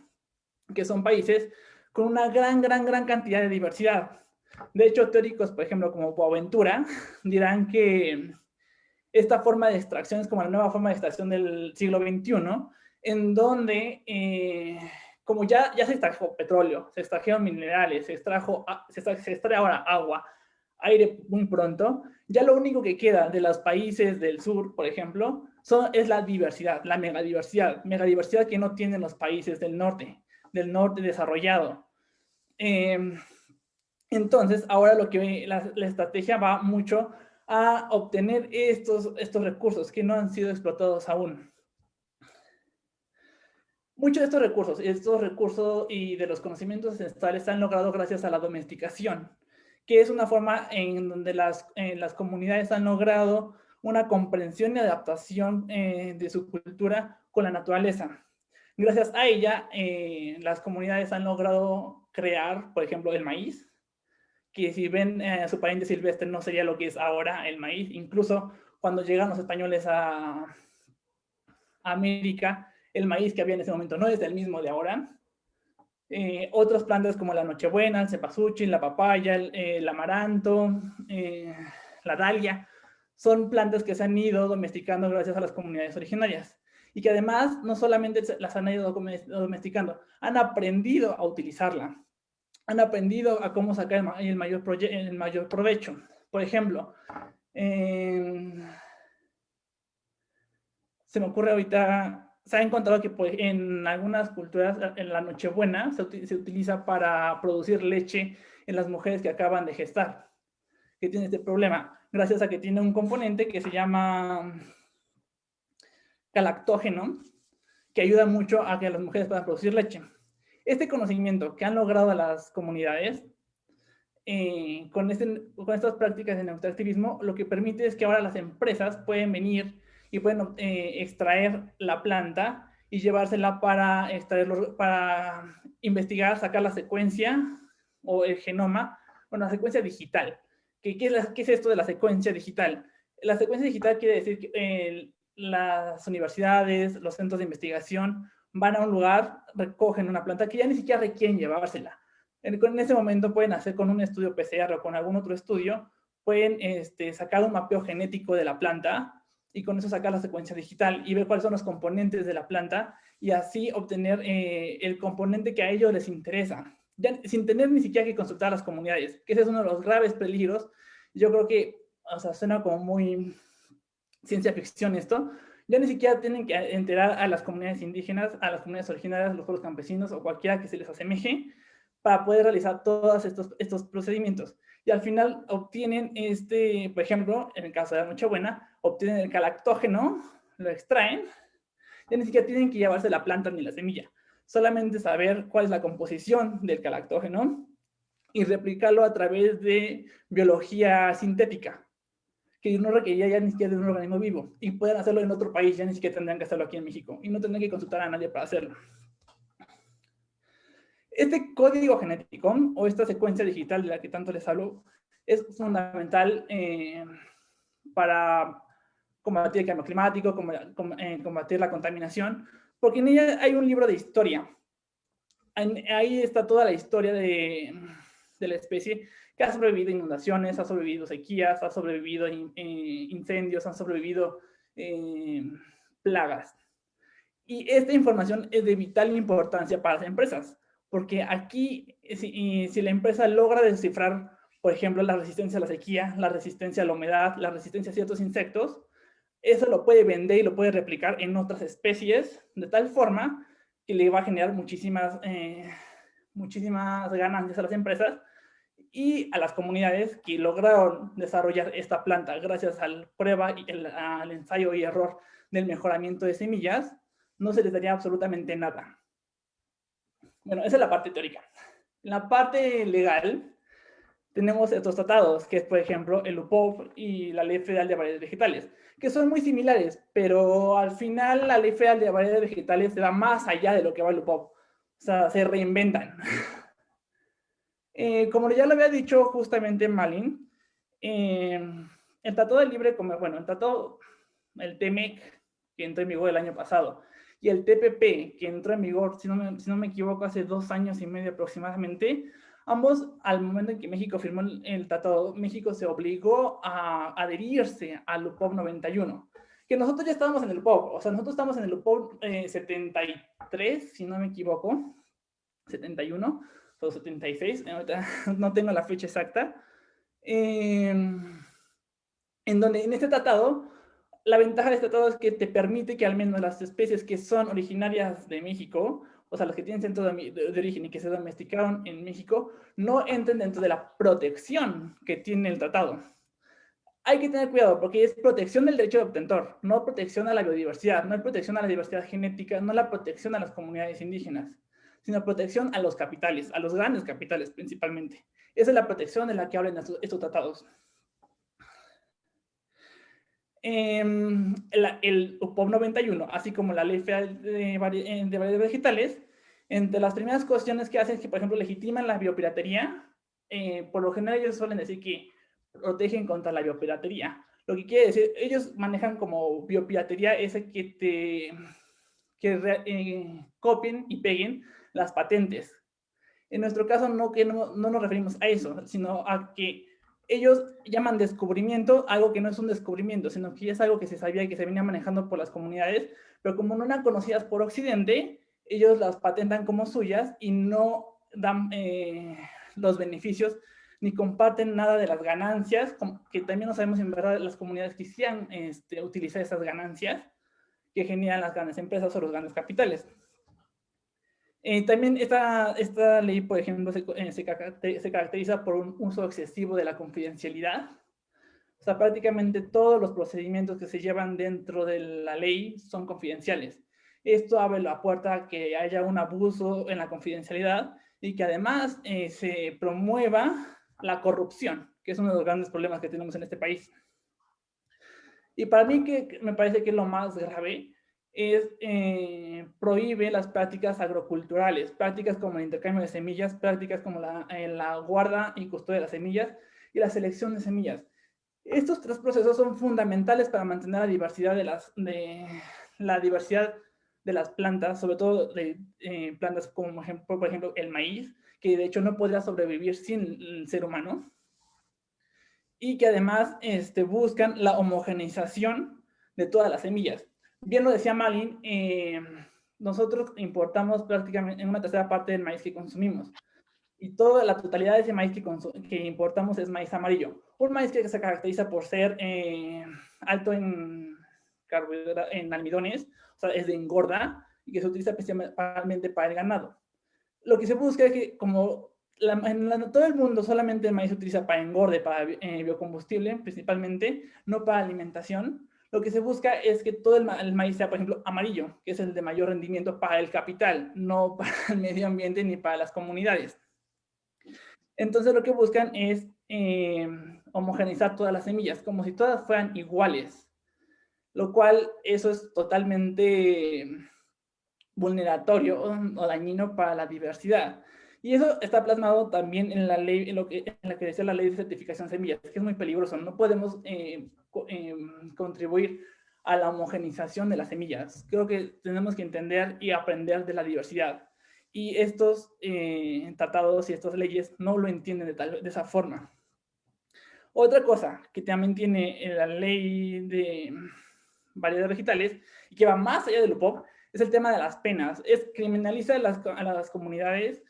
que son países con una gran cantidad de diversidad. De hecho, teóricos, por ejemplo, como Boaventura, dirán que esta forma de extracción es como la nueva forma de extracción del siglo XXI, en donde, como ya se extrajo petróleo, se extrajeron minerales, se extrae ahora agua, aire muy pronto, ya lo único que queda de los países del sur, por ejemplo, es la diversidad, la megadiversidad que no tienen los países del norte desarrollado. Entonces, ahora lo que la estrategia va mucho a obtener estos recursos que no han sido explotados aún. Muchos de estos recursos y de los conocimientos ancestrales se han logrado gracias a la domesticación, que es una forma en donde las comunidades han logrado una comprensión y adaptación de su cultura con la naturaleza. Gracias a ella, las comunidades han logrado crear, por ejemplo, el maíz, que si ven a su pariente silvestre no sería lo que es ahora el maíz. Incluso cuando llegan los españoles a América, el maíz que había en ese momento no es el mismo de ahora. Otras plantas como la nochebuena, el cempasúchil, la papaya, el amaranto, la dalia, son plantas que se han ido domesticando gracias a las comunidades originarias y que además no solamente las han ido domesticando, han aprendido a utilizarla, han aprendido a cómo sacar el mayor provecho. Por ejemplo, se me ocurre ahorita, se ha encontrado que pues, en algunas culturas en la Nochebuena se utiliza para producir leche en las mujeres que acaban de gestar, que tiene este problema, gracias a que tiene un componente que se llama galactógeno, que ayuda mucho a que las mujeres puedan producir leche. Este conocimiento que han logrado las comunidades con estas prácticas de neuroactivismo, lo que permite es que ahora las empresas pueden venir y pueden extraer la planta y llevársela para investigar, sacar la secuencia o el genoma, bueno, la secuencia digital. ¿Qué es esto de la secuencia digital? La secuencia digital quiere decir que las universidades, los centros de investigación van a un lugar, recogen una planta que ya ni siquiera requieren llevársela. En ese momento pueden hacer con un estudio PCR o con algún otro estudio, pueden sacar un mapeo genético de la planta y con eso sacar la secuencia digital y ver cuáles son los componentes de la planta y así obtener el componente que a ellos les interesa, ya, sin tener ni siquiera que consultar a las comunidades, que ese es uno de los graves peligros. Yo creo que, o sea, suena como muy ciencia ficción esto, ya ni siquiera tienen que enterar a las comunidades indígenas, a las comunidades originarias, los pueblos campesinos o cualquiera que se les asemeje para poder realizar todos estos procedimientos. Y al final obtienen por ejemplo, en el caso de la Nochebuena, obtienen el galactógeno, lo extraen, ya ni siquiera tienen que llevarse la planta ni la semilla, solamente saber cuál es la composición del galactógeno y replicarlo a través de biología sintética, que no requeriría ya ni siquiera de un organismo vivo, y pueden hacerlo en otro país, ya ni siquiera tendrán que hacerlo aquí en México, y no tendrán que consultar a nadie para hacerlo. Este código genético o esta secuencia digital de la que tanto les hablo es fundamental para combatir el cambio climático, combatir la contaminación, porque en ella hay un libro de historia. Ahí está toda la historia de la especie que ha sobrevivido a inundaciones, ha sobrevivido sequías, ha sobrevivido incendios, han sobrevivido plagas. Y esta información es de vital importancia para las empresas, porque aquí, si la empresa logra descifrar, por ejemplo, la resistencia a la sequía, la resistencia a la humedad, la resistencia a ciertos insectos, eso lo puede vender y lo puede replicar en otras especies, de tal forma que le va a generar muchísimas ganancias a las empresas y a las comunidades que lograron desarrollar esta planta gracias al prueba y al ensayo y error del mejoramiento de semillas. No se les daría absolutamente nada. Bueno, esa es la parte teórica. En la parte legal, tenemos estos tratados, que es, por ejemplo, el UPOV y la Ley Federal de Variedades Vegetales, que son muy similares, pero al final la Ley Federal de Variedades Vegetales se va más allá de lo que va el UPOV. O sea, se reinventan. Como ya lo había dicho justamente Malin, el Tratado de Libre Comercio, bueno, el TEMEC, que entró en vigor el año pasado, y el TPP, que entró en vigor, si no me equivoco, hace 2 años y medio aproximadamente, ambos, al momento en que México firmó el tratado, México se obligó a adherirse al UPOV 91, que nosotros ya estábamos en el UPOV, o sea, nosotros estamos en el UPOV 73, si no me equivoco, 71, o 76, ahorita no tengo la fecha exacta, en donde en este tratado, la ventaja de este tratado es que te permite que al menos las especies que son originarias de México o sea, los que tienen centro de origen y que se domesticaron en México, no entren dentro de la protección que tiene el tratado. Hay que tener cuidado porque es protección del derecho de obtentor, no protección a la biodiversidad, no es protección a la diversidad genética, no la protección a las comunidades indígenas, sino protección a los capitales, a los grandes capitales principalmente. Esa es la protección de la que hablan estos tratados. El UPOV 91, así como la Ley Federal de Variedades Vegetales, entre las primeras cuestiones que hacen es que, por ejemplo, legitiman la biopiratería. Por lo general ellos suelen decir que protegen contra la biopiratería. Lo que quiere decir, ellos manejan como biopiratería ese que copien y peguen las patentes. En nuestro caso no nos referimos a eso, sino a que ellos llaman descubrimiento algo que no es un descubrimiento, sino que es algo que se sabía y que se venía manejando por las comunidades, pero como no eran conocidas por Occidente, ellos las patentan como suyas y no dan los beneficios ni comparten nada de las ganancias, que también no sabemos si en verdad las comunidades quisieran utilizar esas ganancias que generan las grandes empresas o los grandes capitales. También esta ley, por ejemplo, se caracteriza por un uso excesivo de la confidencialidad. O sea, prácticamente todos los procedimientos que se llevan dentro de la ley son confidenciales. Esto abre la puerta a que haya un abuso en la confidencialidad y que además se promueva la corrupción, que es uno de los grandes problemas que tenemos en este país. Y para mí, que me parece que es lo más grave, es prohíbe las prácticas agroculturales, prácticas como el intercambio de semillas, prácticas como la guarda y custodia de las semillas y la selección de semillas. Estos tres procesos son fundamentales para mantener la diversidad de las plantas, sobre todo de plantas como por ejemplo el maíz, que de hecho no podría sobrevivir sin el ser humano, y que además buscan la homogeneización de todas las semillas. Bien lo decía Malin, nosotros importamos prácticamente en una tercera parte del maíz que consumimos. Y toda la totalidad de ese maíz que importamos es maíz amarillo. Un maíz que se caracteriza por ser alto en almidones, o sea, es de engorda y que se utiliza principalmente para el ganado. Lo que se busca es que, como en todo el mundo solamente el maíz se utiliza para engorde, para biocombustible principalmente, no para alimentación, lo que se busca es que todo el maíz sea, por ejemplo, amarillo, que es el de mayor rendimiento para el capital, no para el medio ambiente ni para las comunidades. Entonces lo que buscan es homogeneizar todas las semillas, como si todas fueran iguales, lo cual eso es totalmente vulneratorio o dañino para la diversidad. Y eso está plasmado también en la ley, en la que decía la ley de certificación de semillas, que es muy peligroso. No podemos contribuir a la homogenización de las semillas. Creo que tenemos que entender y aprender de la diversidad. Y estos tratados y estas leyes no lo entienden de esa forma. Otra cosa que también tiene la ley de variedades vegetales y que va más allá del UPOV es el tema de las penas. Criminaliza a las comunidades,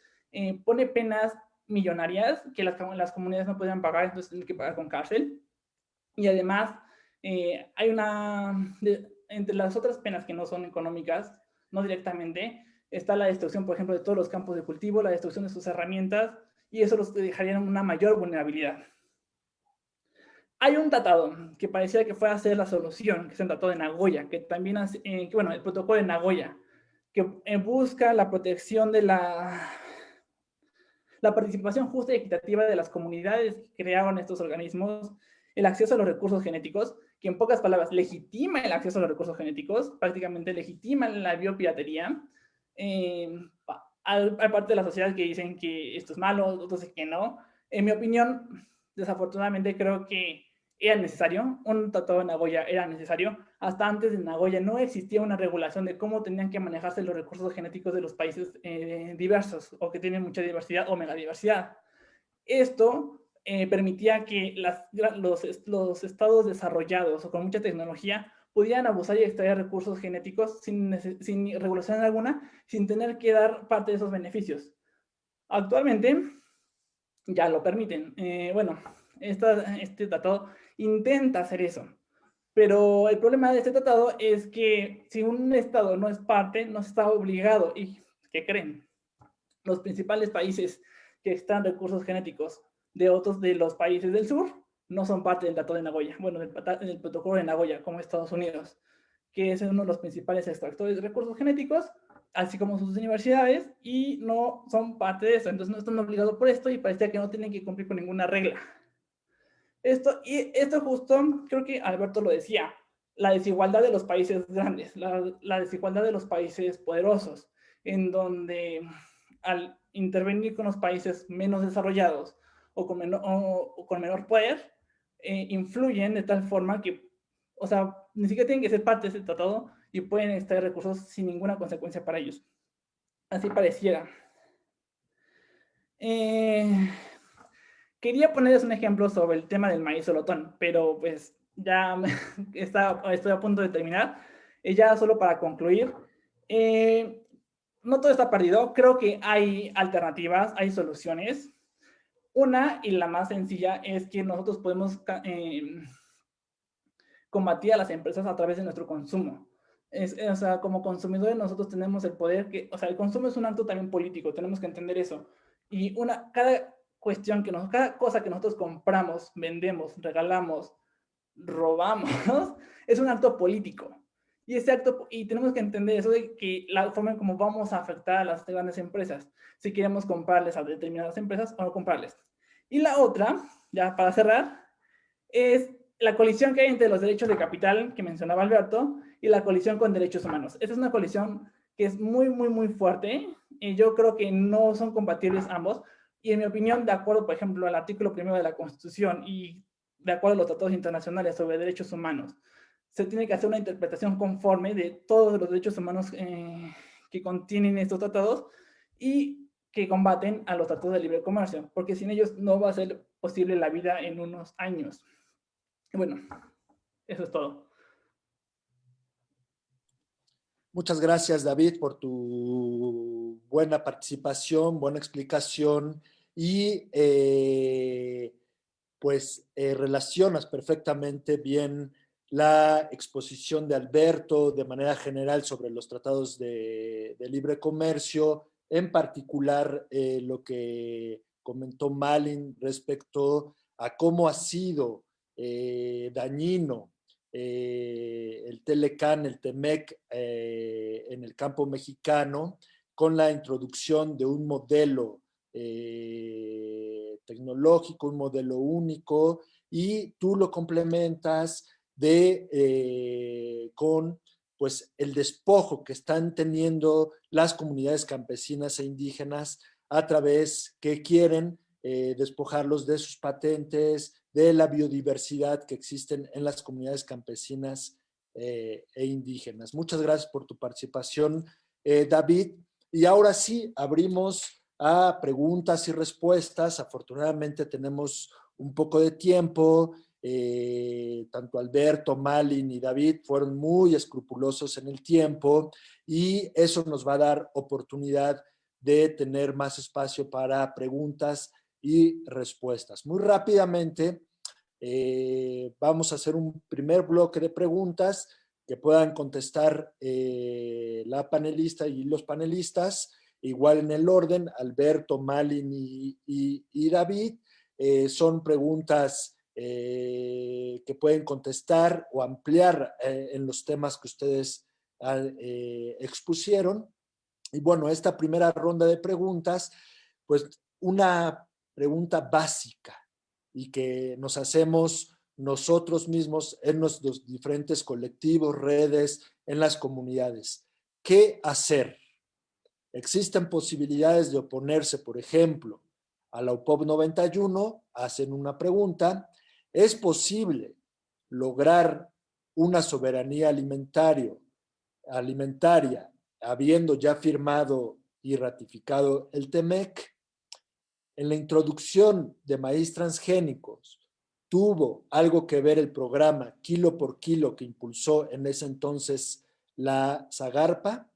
pone penas millonarias que las comunidades no podían pagar, entonces tienen que pagar con cárcel. Y además, hay entre las otras penas que no son económicas, no directamente, está la destrucción, por ejemplo, de todos los campos de cultivo, la destrucción de sus herramientas, y eso los dejaría en una mayor vulnerabilidad. Hay un tratado que parecía que fue a ser la solución, que es el Tratado de Nagoya, que también bueno, el Protocolo de Nagoya, que busca la protección de la participación justa y equitativa de las comunidades que crearon estos organismos, el acceso a los recursos genéticos, que en pocas palabras legitima el acceso a los recursos genéticos, prácticamente legitima la biopiratería. Hay parte de la sociedad que dicen que esto es malo, otros dicen que no. En mi opinión, desafortunadamente creo que era necesario, un tratado de Nagoya era necesario. Hasta antes de Nagoya no existía una regulación de cómo tenían que manejarse los recursos genéticos de los países diversos o que tienen mucha diversidad o megadiversidad. Esto permitía que los estados desarrollados o con mucha tecnología pudieran abusar y extraer recursos genéticos sin regulación alguna, sin tener que dar parte de esos beneficios. Actualmente ya lo permiten. Bueno, este tratado intenta hacer eso. Pero el problema de este tratado es que si un estado no es parte, no está obligado, y ¿qué creen? Los principales países que extraen recursos genéticos de otros de los países del sur no son parte del Tratado de Nagoya, bueno, del protocolo de Nagoya, como Estados Unidos, que es uno de los principales extractores de recursos genéticos, así como sus universidades, y no son parte de eso. Entonces no están obligados por esto y parecía que no tienen que cumplir con ninguna regla. Esto justo, creo que Alberto lo decía, la desigualdad de los países grandes, la desigualdad de los países poderosos, en donde al intervenir con los países menos desarrollados o con menor poder, influyen de tal forma que, o sea, ni siquiera tienen que ser parte de ese tratado y pueden extraer recursos sin ninguna consecuencia para ellos. Así pareciera. Quería ponerles un ejemplo sobre el tema del maíz solotón, pero pues ya estoy a punto de terminar. Ya solo para concluir, no todo está perdido. Creo que hay alternativas, hay soluciones. Una, y la más sencilla, es que nosotros podemos combatir a las empresas a través de nuestro consumo. O sea, como consumidores nosotros tenemos el poder que, o sea, el consumo es un acto también político, tenemos que entender eso. Y cada cosa que nosotros compramos, vendemos, regalamos, robamos, es un acto político. Y tenemos que entender eso de que la forma en cómo vamos a afectar a las grandes empresas, si queremos comprarles a determinadas empresas o no comprarles. Y la otra, ya para cerrar, es la colisión que hay entre los derechos de capital que mencionaba Alberto y la colisión con derechos humanos. Esta es una colisión que es muy, muy, muy fuerte y yo creo que no son compatibles ambos. Y en mi opinión, de acuerdo, por ejemplo, al artículo 1 de la Constitución y de acuerdo a los tratados internacionales sobre derechos humanos, se tiene que hacer una interpretación conforme de todos los derechos humanos que contienen estos tratados y que combaten a los tratados de libre comercio, porque sin ellos no va a ser posible la vida en unos años. Bueno, eso es todo. Muchas gracias, David, por tu buena participación, buena explicación y relacionas perfectamente bien la exposición de Alberto de manera general sobre los tratados de libre comercio, en particular lo que comentó Malin respecto a cómo ha sido dañino el Telecán, el Temec en el campo mexicano, con la introducción de un modelo tecnológico, un modelo único, y tú lo complementas con pues, el despojo que están teniendo las comunidades campesinas e indígenas a través que quieren despojarlos de sus patentes, de la biodiversidad que existen en las comunidades campesinas e indígenas. Muchas gracias por tu participación, David. Y ahora sí, abrimos a preguntas y respuestas. Afortunadamente tenemos un poco de tiempo. Tanto Alberto, Malin y David fueron muy escrupulosos en el tiempo y eso nos va a dar oportunidad de tener más espacio para preguntas y respuestas. Muy rápidamente vamos a hacer un primer bloque de preguntas que puedan contestar la panelista y los panelistas, igual en el orden, Alberto, Malin y David. Son preguntas que pueden contestar o ampliar en los temas que ustedes expusieron. Y bueno, esta primera ronda de preguntas, pues una pregunta básica y que nos hacemos nosotros mismos en nuestros diferentes colectivos, redes, en las comunidades. ¿Qué hacer? Existen posibilidades de oponerse, por ejemplo, a la UPOP 91, hacen una pregunta. ¿Es posible lograr una soberanía alimentaria habiendo ya firmado y ratificado el TEMEC? En la introducción de maíz transgénicos, ¿tuvo algo que ver el programa Kilo por Kilo que impulsó en ese entonces la Zagarpa?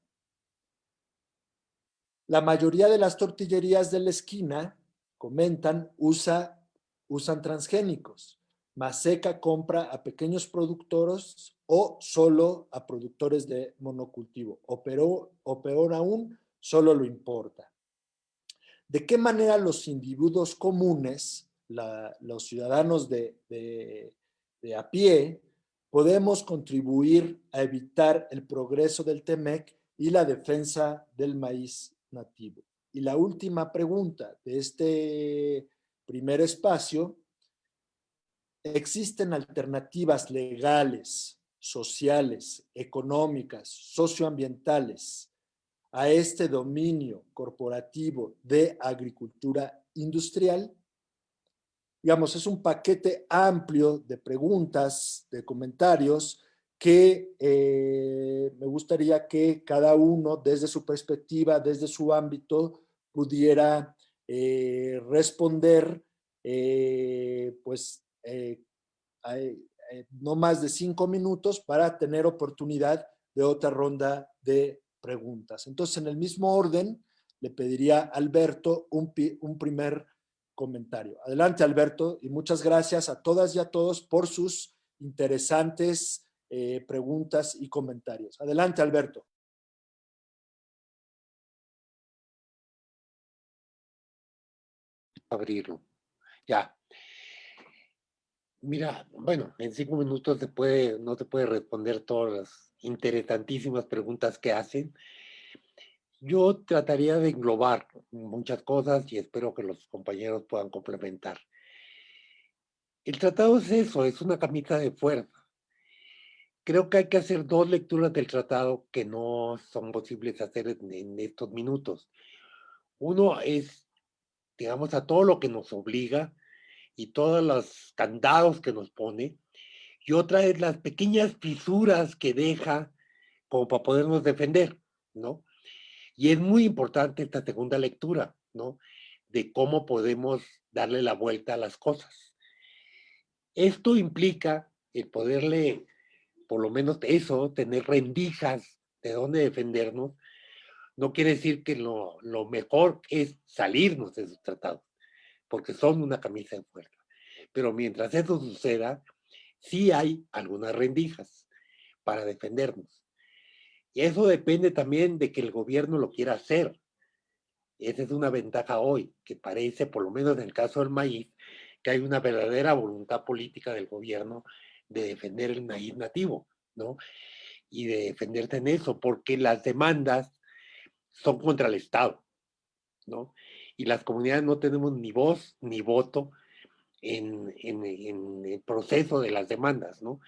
La mayoría de las tortillerías de la esquina, comentan, usan transgénicos. Maseca compra a pequeños productores o solo a productores de monocultivo. O peor aún, solo lo importa. ¿De qué manera los individuos comunes, los ciudadanos de a pie, podemos contribuir a evitar el progreso del TEMEC y la defensa del maíz nativo? Y la última pregunta de este primer espacio: ¿existen alternativas legales, sociales, económicas, socioambientales a este dominio corporativo de agricultura industrial? Digamos, es un paquete amplio de preguntas, de comentarios que me gustaría que cada uno, desde su perspectiva, desde su ámbito, pudiera responder, no más de 5 minutos para tener oportunidad de otra ronda de preguntas. Entonces, en el mismo orden, le pediría a Alberto un primer comentario. Adelante, Alberto, y muchas gracias a todas y a todos por sus interesantes preguntas y comentarios. Adelante, Alberto. Abrirlo. Ya. Mira, bueno, en 5 minutos no se puede responder todas las interesantísimas preguntas que hacen. Yo trataría de englobar muchas cosas y espero que los compañeros puedan complementar. El tratado es eso, es una camisa de fuerza. Creo que hay que hacer 2 lecturas del tratado que no son posibles hacer en estos minutos. Uno es, digamos, a todo lo que nos obliga y todos los candados que nos pone, y otra es las pequeñas fisuras que deja como para podernos defender, ¿no? Y es muy importante esta segunda lectura, ¿no? De cómo podemos darle la vuelta a las cosas. Esto implica el poderle, por lo menos eso, tener rendijas de dónde defendernos. No quiere decir que lo mejor es salirnos de esos tratados, porque son una camisa de fuerza. Pero mientras eso suceda, sí hay algunas rendijas para defendernos. Y eso depende también de que el gobierno lo quiera hacer. Esa es una ventaja hoy, que parece, por lo menos en el caso del maíz, que hay una verdadera voluntad política del gobierno de defender el maíz nativo, ¿no? Y de defenderse en eso, porque las demandas son contra el Estado, ¿no? Y las comunidades no tenemos ni voz ni voto en el proceso de las demandas, ¿no?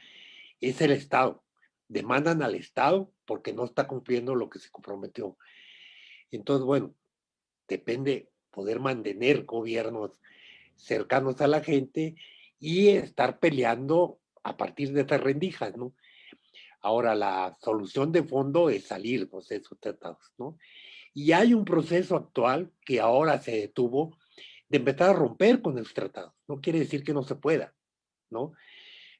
Es el Estado. Demandan al Estado porque no está cumpliendo lo que se comprometió. Entonces, bueno, depende poder mantener gobiernos cercanos a la gente y estar peleando a partir de estas rendijas, ¿no? Ahora, la solución de fondo es salirnos de esos tratados, ¿no? Y hay un proceso actual que ahora se detuvo de empezar a romper con esos tratados. No quiere decir que no se pueda, ¿no?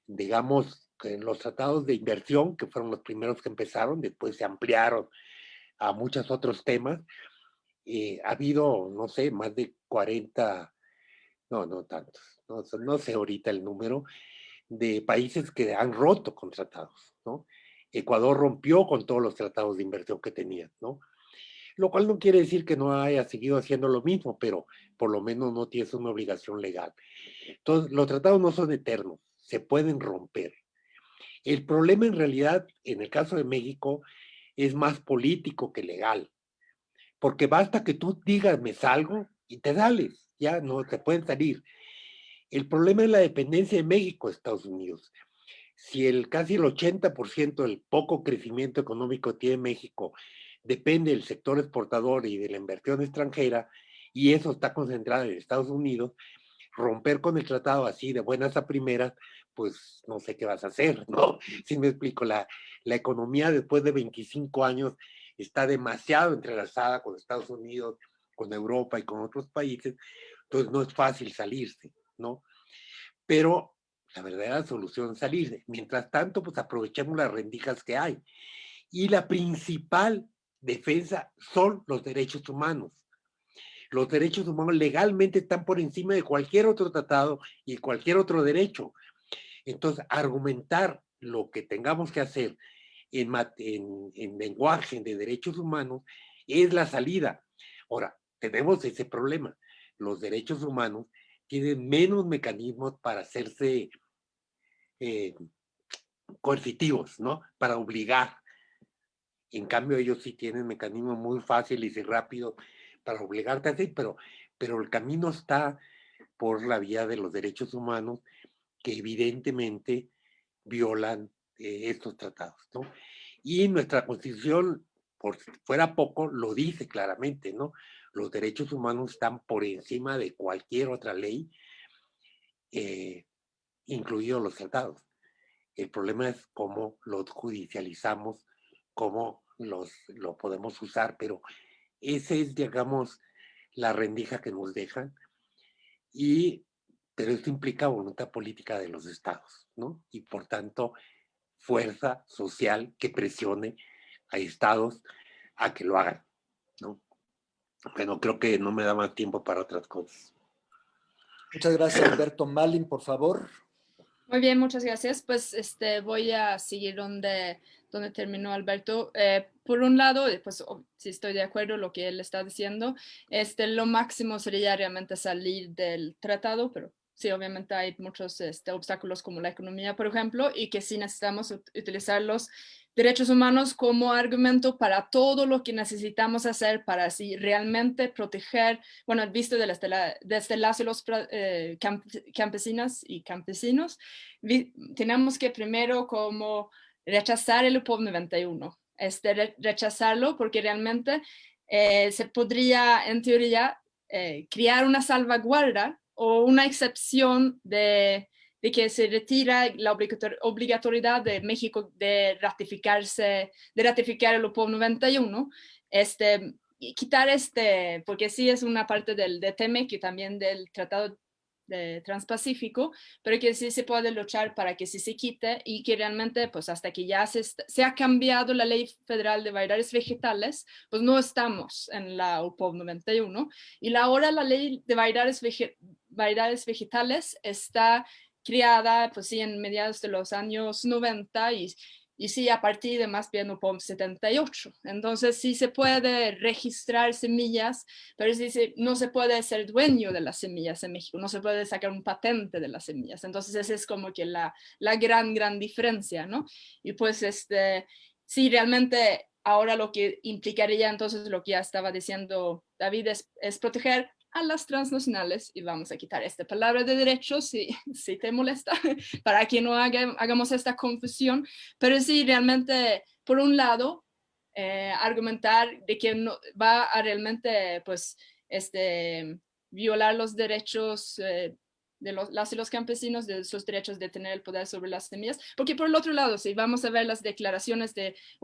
Digamos que en los tratados de inversión, que fueron los primeros que empezaron, después se ampliaron a muchos otros temas, ha habido, no sé, más de 40, no tantos, no sé ahorita el número, de países que han roto con tratados, ¿no? Ecuador rompió con todos los tratados de inversión que tenía, ¿no? Lo cual no quiere decir que no haya seguido haciendo lo mismo, pero por lo menos no tienes una obligación legal. Entonces, los tratados no son eternos, se pueden romper. El problema en realidad, en el caso de México, es más político que legal, porque basta que tú digas me salgo y te sales, ya no te pueden salir. El problema es la dependencia de México de Estados Unidos. Si casi el 80% del poco crecimiento económico que tiene México depende del sector exportador y de la inversión extranjera, y eso está concentrado en Estados Unidos, romper con el tratado así de buenas a primeras, pues no sé qué vas a hacer, ¿no? Si me explico, la economía después de 25 años está demasiado entrelazada con Estados Unidos, con Europa y con otros países, entonces no es fácil salirse, ¿no? Pero la verdadera solución es salirse. Mientras tanto, pues aprovechemos las rendijas que hay. Y la principal defensa son los derechos humanos. Los derechos humanos legalmente están por encima de cualquier otro tratado y cualquier otro derecho. Entonces, argumentar lo que tengamos que hacer en lenguaje de derechos humanos es la salida. Ahora, tenemos ese problema. Los derechos humanos tienen menos mecanismos para hacerse coercitivos, ¿no? Para obligar. En cambio, ellos sí tienen mecanismos muy fáciles y rápidos para obligarte a hacer, pero el camino está por la vía de los derechos humanos que evidentemente violan estos tratados, ¿no? Y nuestra Constitución, por si fuera poco, lo dice claramente, ¿no? Los derechos humanos están por encima de cualquier otra ley, incluidos los tratados. El problema es cómo los judicializamos, cómo lo podemos usar, pero esa es, digamos, la rendija que nos dejan. Pero esto implica voluntad política de los estados, ¿no? Y por tanto, fuerza social que presione a estados a que lo hagan, ¿no? Bueno, creo que no me da más tiempo para otras cosas. Muchas gracias, Alberto Malin, por favor. Muy bien, muchas gracias. Pues voy a seguir donde terminó Alberto. Por un lado, pues sí estoy de acuerdo con lo que él está diciendo. Lo máximo sería realmente salir del tratado, pero sí, obviamente hay muchos obstáculos como la economía, por ejemplo, y que sí necesitamos utilizar los derechos humanos como argumento para todo lo que necesitamos hacer para así realmente proteger, bueno, visto desde las y los campesinas y campesinos, tenemos que primero como rechazar el UPOV 91, rechazarlo porque realmente se podría, en teoría, crear una salvaguarda o una excepción de que se retira la obligatoriedad de México de ratificar el UPOV 91, y quitar porque sí es una parte de TEMEC y también del Tratado de Transpacífico, pero que sí se puede luchar para que sí se quite y que realmente, pues hasta que ya se ha cambiado la Ley Federal de Variedades Vegetales, pues no estamos en la UPOV 91, y ahora la Ley de Variedades Vegetales está creada, pues sí, en mediados de los años 90 y sí, a partir de más bien UPOV 78. Entonces sí se puede registrar semillas, pero sí no se puede ser dueño de las semillas en México, no se puede sacar un patente de las semillas. Entonces esa es como que la gran diferencia, ¿no? Y pues sí, realmente ahora lo que implicaría entonces lo que ya estaba diciendo David es proteger a las transnacionales, y vamos a quitar esta palabra de derechos si te molesta, para que no hagamos esta confusión, pero sí, realmente, por un lado, argumentar de que no, va a realmente, pues, violar los derechos de las y los campesinos, de sus derechos de tener el poder sobre las semillas, porque por el otro lado, si vamos a ver las declaraciones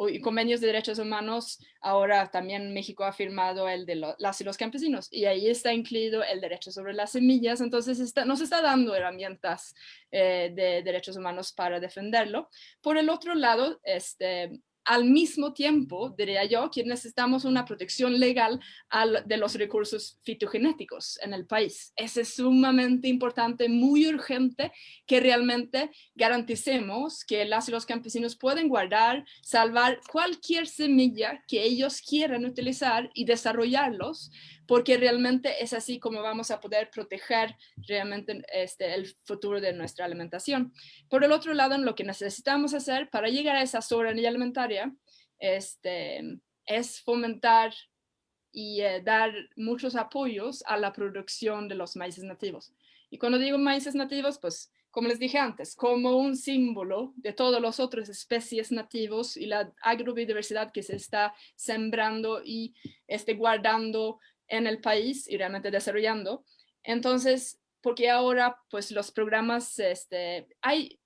y convenios de derechos humanos, ahora también México ha firmado el de las y los campesinos, y ahí está incluido el derecho sobre las semillas, entonces nos está dando herramientas de derechos humanos para defenderlo. Por el otro lado, al mismo tiempo, diría yo, que necesitamos una protección legal de los recursos fitogenéticos en el país. Es sumamente importante, muy urgente, que realmente garanticemos que las y los campesinos pueden guardar, salvar cualquier semilla que ellos quieran utilizar y desarrollarlos, porque realmente es así como vamos a poder proteger realmente el futuro de nuestra alimentación. Por el otro lado, lo que necesitamos hacer para llegar a esa soberanía alimentaria es fomentar y dar muchos apoyos a la producción de los maíces nativos. Y cuando digo maíces nativos, pues como les dije antes, como un símbolo de todas las otras especies nativos y la agrobiodiversidad que se está sembrando y guardando en el país y realmente desarrollando. Entonces, porque ahora pues los programas, hay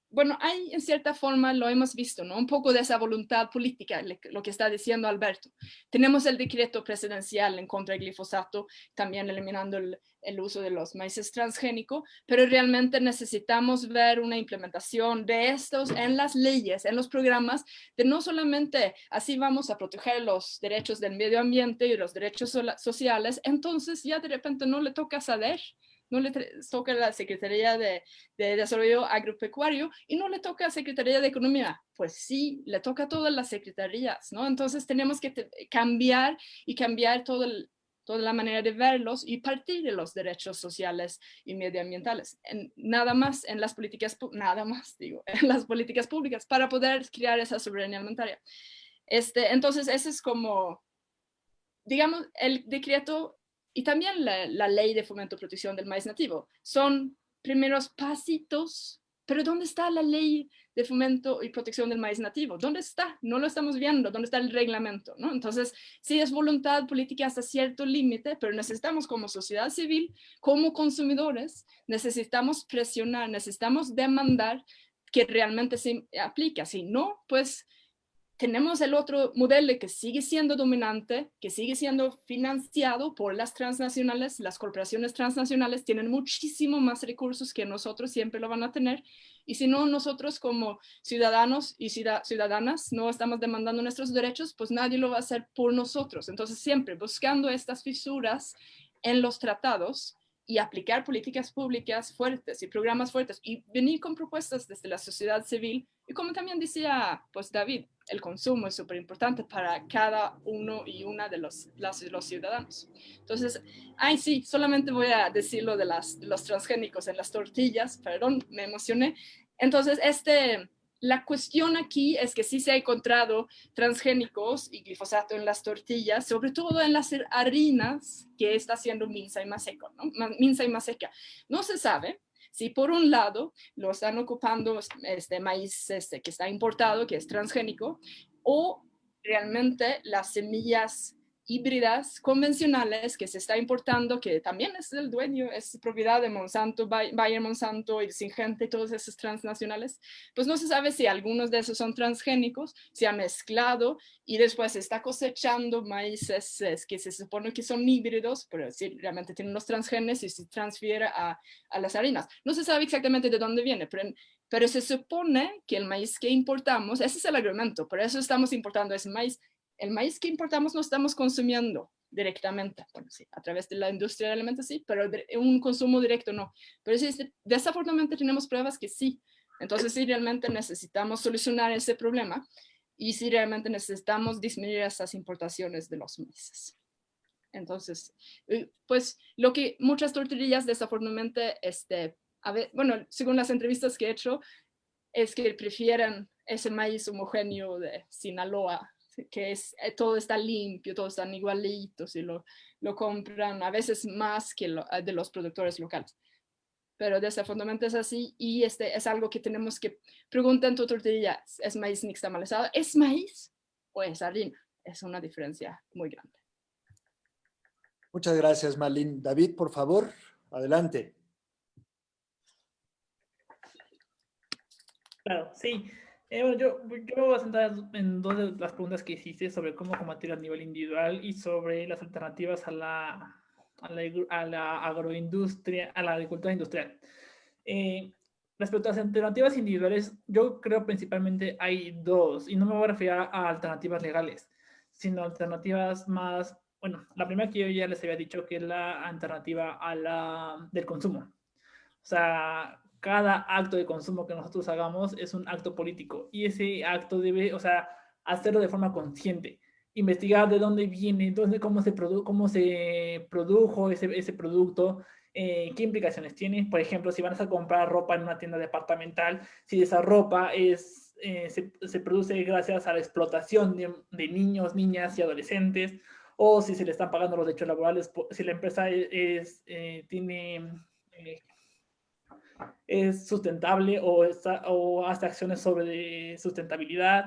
en cierta forma, lo hemos visto, ¿no? Un poco de esa voluntad política, lo que está diciendo Alberto. Tenemos el decreto presidencial en contra del glifosato, también eliminando el uso de los maíces transgénicos, pero realmente necesitamos ver una implementación de estos en las leyes, en los programas, de no solamente así vamos a proteger los derechos del medio ambiente y los derechos sociales, entonces ya de repente no le toca saber no le toca a la Secretaría de Desarrollo Agropecuario y no le toca a la Secretaría de Economía. Pues sí, le toca a todas las secretarías, ¿no? Entonces tenemos que cambiar toda la manera de verlos y partir de los derechos sociales y medioambientales. Nada más en las políticas, en las políticas públicas para poder crear esa soberanía alimentaria. Entonces, ese es como, digamos, el decreto y también la ley de fomento y protección del maíz nativo. Son primeros pasitos, pero ¿dónde está la ley de fomento y protección del maíz nativo? ¿Dónde está? No lo estamos viendo. ¿Dónde está el reglamento? ¿No? Entonces, sí es voluntad política hasta cierto límite, pero necesitamos como sociedad civil, como consumidores, necesitamos presionar, necesitamos demandar que realmente se aplique. Si no, pues tenemos el otro modelo que sigue siendo dominante, que sigue siendo financiado por las transnacionales. Las corporaciones transnacionales tienen muchísimo más recursos que nosotros, siempre lo van a tener. Y si no, nosotros como ciudadanos y ciudadanas no estamos demandando nuestros derechos, pues nadie lo va a hacer por nosotros. Entonces, siempre buscando estas fisuras en los tratados y aplicar políticas públicas fuertes y programas fuertes y venir con propuestas desde la sociedad civil. Y como también decía pues David, el consumo es súper importante para cada uno y una de los ciudadanos. Entonces, sí, solamente voy a decir lo de los transgénicos en las tortillas, perdón, me emocioné. Entonces, la cuestión aquí es que sí se ha encontrado transgénicos y glifosato en las tortillas, sobre todo en las harinas que está haciendo Minsa y Maseca, ¿no? Minsa y Maseca. No se sabe si por un lado lo están ocupando maíz que está importado, que es transgénico, o realmente las semillas híbridas convencionales que se está importando, que también es del dueño, es propiedad de Monsanto, Bayer Monsanto y Syngenta y todos esos transnacionales, pues no se sabe si algunos de esos son transgénicos, se ha mezclado y después se está cosechando maíces que se supone que son híbridos, pero sí, realmente tienen los transgenes y se transfiere a las harinas. No se sabe exactamente de dónde viene, pero se supone que el maíz que importamos, ese es el argumento, por eso estamos importando ese maíz. El maíz que importamos no estamos consumiendo directamente, bueno, sí, a través de la industria de alimentos sí, pero un consumo directo no. Pero sí, desafortunadamente tenemos pruebas que sí. Entonces sí, realmente necesitamos solucionar ese problema y sí, realmente necesitamos disminuir esas importaciones de los maíces. Entonces, pues lo que muchas tortillerías desafortunadamente, bueno, según las entrevistas que he hecho, es que prefieren ese maíz homogéneo de Sinaloa, que todo está limpio, todos están igualitos y lo compran a veces más que de los productores locales. Pero desafortunadamente es así y es algo que tenemos que preguntar en tu tortilla, ¿es maíz nixtamalizado? ¿Es maíz o es harina? Es una diferencia muy grande. Muchas gracias, Marlene. David, por favor, adelante. Claro, sí. Bueno, yo voy a centrar en dos de las preguntas que hiciste sobre cómo combatir a nivel individual y sobre las alternativas a la agroindustria, a la agricultura industrial. Respecto a las alternativas individuales, yo creo principalmente hay dos, y no me voy a referir a alternativas legales, sino alternativas más, bueno, la primera que yo ya les había dicho que es la alternativa del consumo. O sea, cada acto de consumo que nosotros hagamos es un acto político y ese acto debe, o sea, hacerlo de forma consciente, investigar de dónde viene, cómo se produjo ese producto, qué implicaciones tiene. Por ejemplo, si van a comprar ropa en una tienda departamental, si esa ropa se produce gracias a la explotación de niños, niñas y adolescentes, o si se le están pagando los derechos laborales, si la empresa es sustentable o hace acciones sobre sustentabilidad,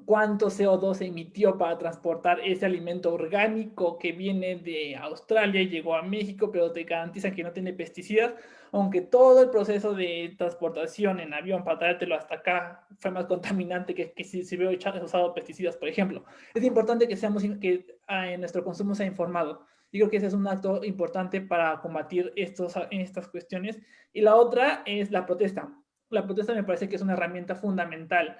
cuánto CO2 se emitió para transportar ese alimento orgánico que viene de Australia y llegó a México, pero te garantizan que no tiene pesticidas, aunque todo el proceso de transportación en avión para traértelo hasta acá fue más contaminante que si se hubiera usado pesticidas, por ejemplo. Es importante que nuestro consumo sea informado. Yo creo que ese es un acto importante para combatir estas cuestiones. Y la otra es la protesta. La protesta me parece que es una herramienta fundamental.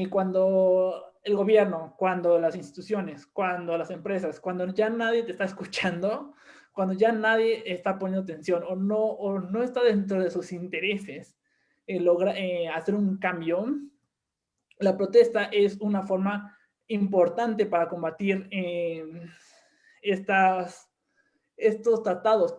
Cuando el gobierno, cuando las instituciones, cuando las empresas, cuando ya nadie te está escuchando, cuando ya nadie está poniendo atención o no está dentro de sus intereses hacer un cambio, la protesta es una forma importante para combatir estos tratados.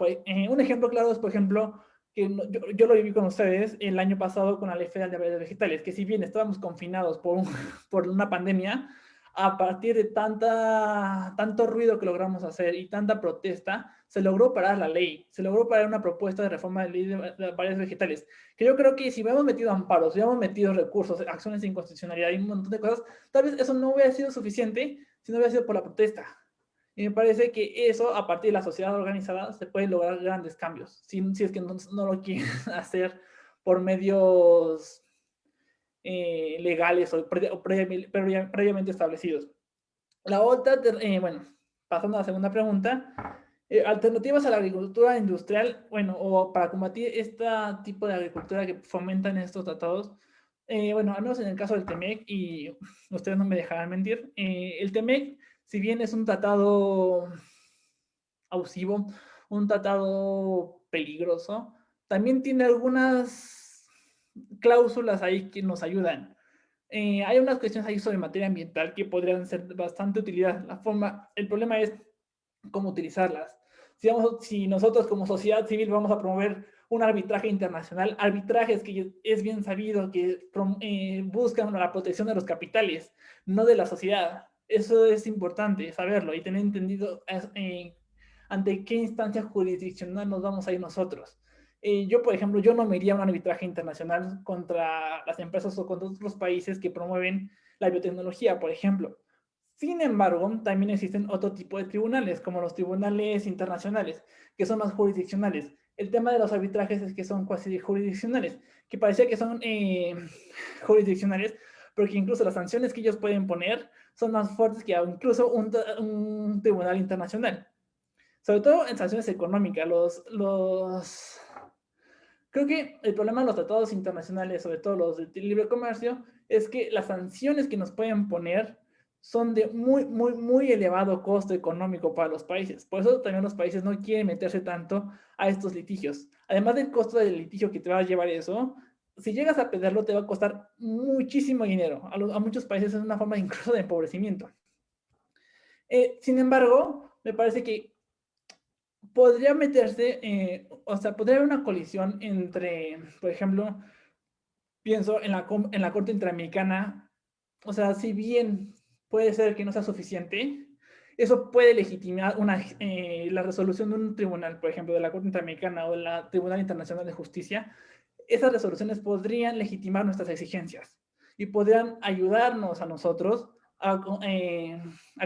Un ejemplo claro es, por ejemplo, que yo lo viví con ustedes el año pasado con la Ley Federal de Variedades Vegetales, que si bien estábamos confinados por una pandemia, a partir de tanto ruido que logramos hacer y tanta protesta, se logró parar la ley, se logró parar una propuesta de reforma de ley de variedades vegetales, que yo creo que si hubiéramos metido amparos, si hubiéramos metido recursos, acciones de inconstitucionalidad y un montón de cosas, tal vez eso no hubiera sido suficiente si no hubiera sido por la protesta. Y me parece que eso, a partir de la sociedad organizada, se pueden lograr grandes cambios, si es que no lo quieren hacer por medios legales o previamente establecidos. La otra, bueno, pasando a la segunda pregunta, alternativas a la agricultura industrial, bueno, o para combatir este tipo de agricultura que fomentan estos tratados, bueno, al menos en el caso del TEMEC, y ustedes no me dejarán mentir, el TEMEC, si bien es un tratado abusivo, un tratado peligroso, también tiene algunas cláusulas ahí que nos ayudan. Hay unas cuestiones ahí sobre materia ambiental que podrían ser de bastante utilidad. El problema es cómo utilizarlas. Si nosotros como sociedad civil vamos a promover un arbitraje internacional, arbitrajes que es bien sabido que buscan la protección de los capitales, no de la sociedad. Eso es importante saberlo y tener entendido ante qué instancia jurisdiccional nos vamos a ir nosotros. Yo, por ejemplo, yo no me iría a un arbitraje internacional contra las empresas o contra otros países que promueven la biotecnología, por ejemplo. Sin embargo, también existen otro tipo de tribunales, como los tribunales internacionales, que son más jurisdiccionales. El tema de los arbitrajes es que son cuasi jurisdiccionales, que parecía que son jurisdiccionales, porque incluso las sanciones que ellos pueden poner son más fuertes que incluso un tribunal internacional. Sobre todo en sanciones económicas. Creo que el problema de los tratados internacionales, sobre todo los de libre comercio, es que las sanciones que nos pueden poner son de muy elevado costo económico para los países. Por eso también los países no quieren meterse tanto a estos litigios. Además del costo del litigio que te va a llevar eso, si llegas a perderlo te va a costar muchísimo dinero. A muchos países es una forma incluso de empobrecimiento. Sin embargo, me parece que podría meterse, o sea, podría haber una colisión entre, por ejemplo, pienso en la Corte Interamericana, o sea, si bien puede ser que no sea suficiente, eso puede legitimar la resolución de un tribunal, por ejemplo, de la Corte Interamericana o de la Tribunal Internacional de Justicia. Esas resoluciones podrían legitimar nuestras exigencias y podrían ayudarnos a nosotros a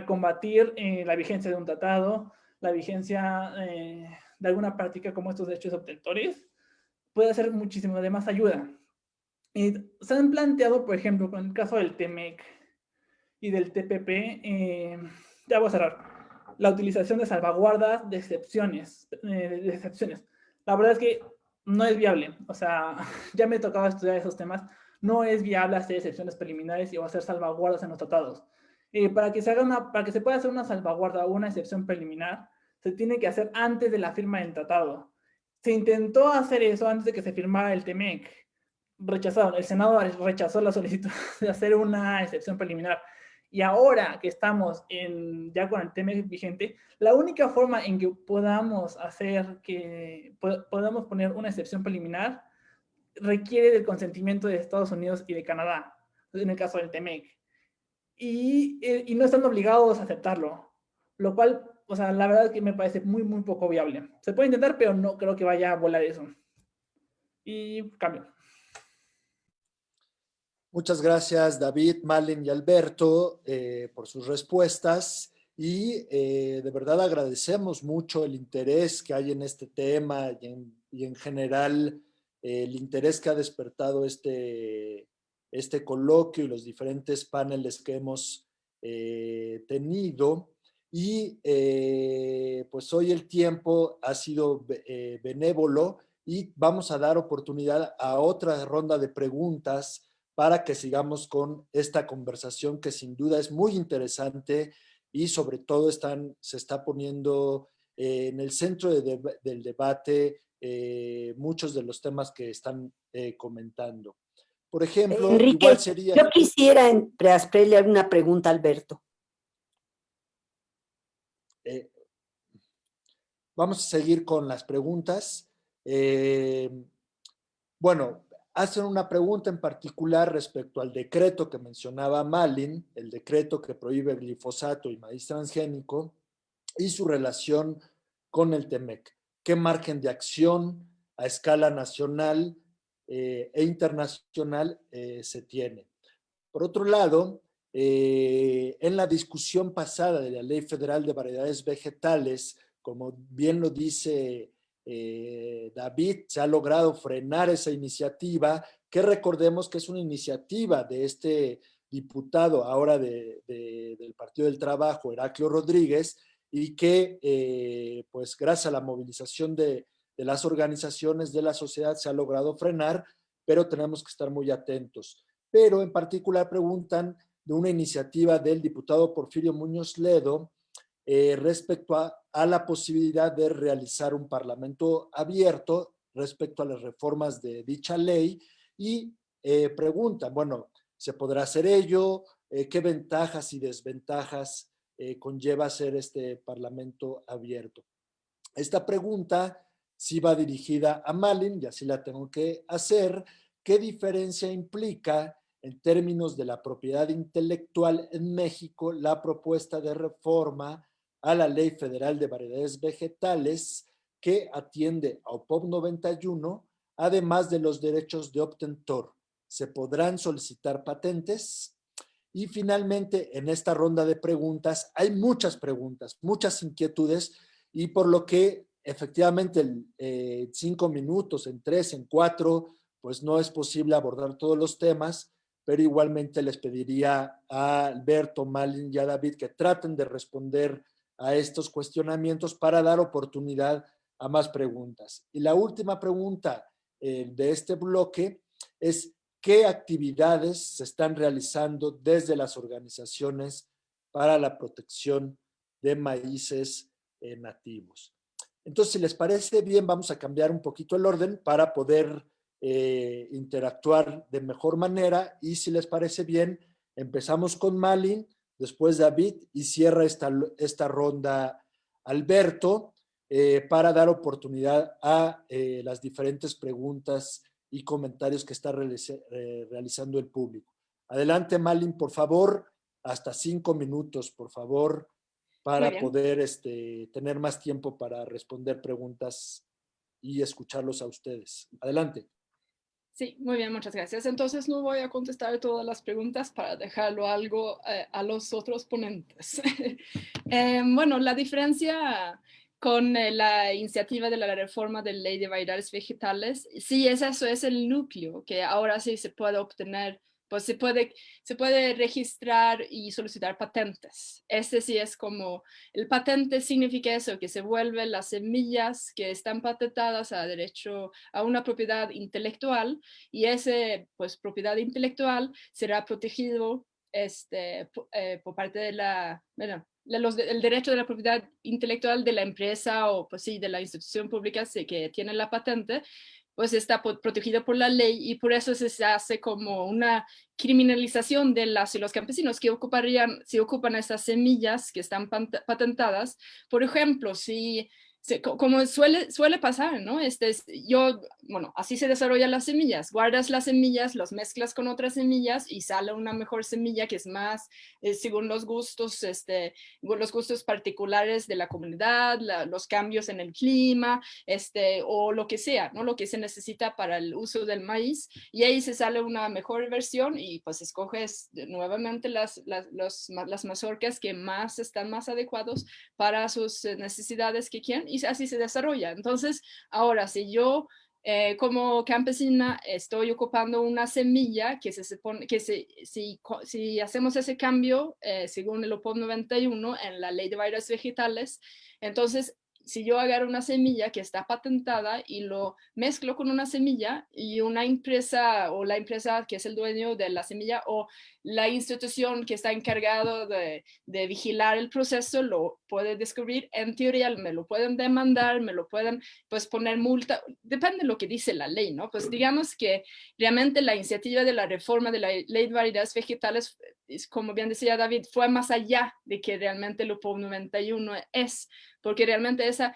combatir la vigencia de un tratado, la vigencia de alguna práctica como estos derechos obtentores, puede ser muchísimo de más ayuda. Se han planteado, por ejemplo, con el caso del TEMEC y del TPP, ya voy a cerrar, la utilización de salvaguardas de excepciones. La verdad es que no es viable, o sea, ya me tocaba estudiar esos temas, no es viable hacer excepciones preliminares y hacer salvaguardas en los tratados. Para que se pueda hacer una salvaguarda o una excepción preliminar, se tiene que hacer antes de la firma del tratado. Se intentó hacer eso antes de que se firmara el TEMEC. Rechazaron, el Senado rechazó la solicitud de hacer una excepción preliminar. Y ahora que estamos ya con el TEMEC vigente, la única forma en que podamos poner una excepción preliminar requiere del consentimiento de Estados Unidos y de Canadá, en el caso del TEMEC. Y no están obligados a aceptarlo, lo cual, o sea, la verdad es que me parece muy poco viable. Se puede intentar, pero no creo que vaya a volar eso. Y cambio. Muchas gracias, David, Malen y Alberto, por sus respuestas. Y de verdad agradecemos mucho el interés que hay en este tema y en general el interés que ha despertado este coloquio y los diferentes paneles que hemos tenido. Y pues hoy el tiempo ha sido benévolo y vamos a dar oportunidad a otra ronda de preguntas para que sigamos con esta conversación que sin duda es muy interesante y sobre todo se está poniendo en el centro del debate muchos de los temas que están comentando. Por ejemplo, Enrique, igual sería... yo quisiera hacerle una pregunta a Alberto. Vamos a seguir con las preguntas. Bueno, hacen una pregunta en particular respecto al decreto que mencionaba Malin, el decreto que prohíbe el glifosato y maíz transgénico, y su relación con el TEMEC. ¿Qué margen de acción a escala nacional e internacional se tiene? Por otro lado, en la discusión pasada de la Ley Federal de Variedades Vegetales, como bien lo dice David, se ha logrado frenar esa iniciativa, que recordemos que es una iniciativa de este diputado ahora del Partido del Trabajo, Heraclio Rodríguez, y que pues gracias a la movilización de las organizaciones de la sociedad se ha logrado frenar, pero tenemos que estar muy atentos. Pero en particular preguntan de una iniciativa del diputado Porfirio Muñoz Ledo respecto a la posibilidad de realizar un parlamento abierto respecto a las reformas de dicha ley y preguntan, bueno, ¿se podrá hacer ello? ¿Qué ventajas y desventajas conlleva hacer este parlamento abierto? Esta pregunta sí va dirigida a Malin, y así la tengo que hacer. ¿Qué diferencia implica en términos de la propiedad intelectual en México la propuesta de reforma a la Ley Federal de Variedades Vegetales que atiende a OPOP 91, además de los derechos de obtentor? ¿Se podrán solicitar patentes? Y finalmente, en esta ronda de preguntas, hay muchas preguntas, muchas inquietudes, y por lo que efectivamente 5 minutos, en 3, en 4, pues no es posible abordar todos los temas, pero igualmente les pediría a Alberto, Malin y a David que traten de responder a estos cuestionamientos para dar oportunidad a más preguntas. Y la última pregunta de este bloque es: ¿qué actividades se están realizando desde las organizaciones para la protección de maíces nativos? Entonces, si les parece bien, vamos a cambiar un poquito el orden para poder interactuar de mejor manera, y si les parece bien, empezamos con Malin, después David, y cierra esta ronda Alberto, para dar oportunidad a las diferentes preguntas y comentarios que está realizando el público. Adelante, Malin, por favor, hasta 5 minutos, por favor, para poder tener más tiempo para responder preguntas y escucharlos a ustedes. Adelante. Sí, muy bien, muchas gracias. Entonces no voy a contestar todas las preguntas para dejarlo algo a los otros ponentes. Bueno, la diferencia con la iniciativa de la reforma de la ley de variedades vegetales, sí, eso es el núcleo, que ahora sí se puede obtener, pues se puede registrar y solicitar patentes. Este sí es como, el patente significa eso, que se vuelven las semillas que están patentadas a derecho a una propiedad intelectual, y ese, pues, propiedad intelectual será protegido por parte de el derecho de la propiedad intelectual de la empresa o, pues sí, de la institución pública que tiene la patente, pues está protegido por la ley, y por eso se hace como una criminalización de las y los campesinos que ocupan estas semillas que están patentadas. Por ejemplo, como suele pasar, ¿no? Bueno, así se desarrollan las semillas. Guardas las semillas, los mezclas con otras semillas y sale una mejor semilla que es más según los gustos particulares de la comunidad, los cambios en el clima, o lo que sea, ¿no? Lo que se necesita para el uso del maíz, y ahí se sale una mejor versión, y pues escoges nuevamente las mazorcas que están más adecuados para sus necesidades que quieren, y así se desarrolla. Entonces, ahora, si yo como campesina estoy ocupando una semilla que se supone que si hacemos ese cambio según el OPOP 91 en la ley de variedades vegetales, entonces si yo agarro una semilla que está patentada y lo mezclo con una semilla y una empresa o la empresa que es el dueño de la semilla o la institución que está encargado de vigilar el proceso lo puede descubrir, en teoría me lo pueden demandar, me lo pueden pues poner multa, depende de lo que dice la ley, ¿no? Pues digamos que realmente la iniciativa de la reforma de la ley de variedades vegetales, como bien decía David, fue más allá de que realmente el UPOV 91 es, porque realmente esa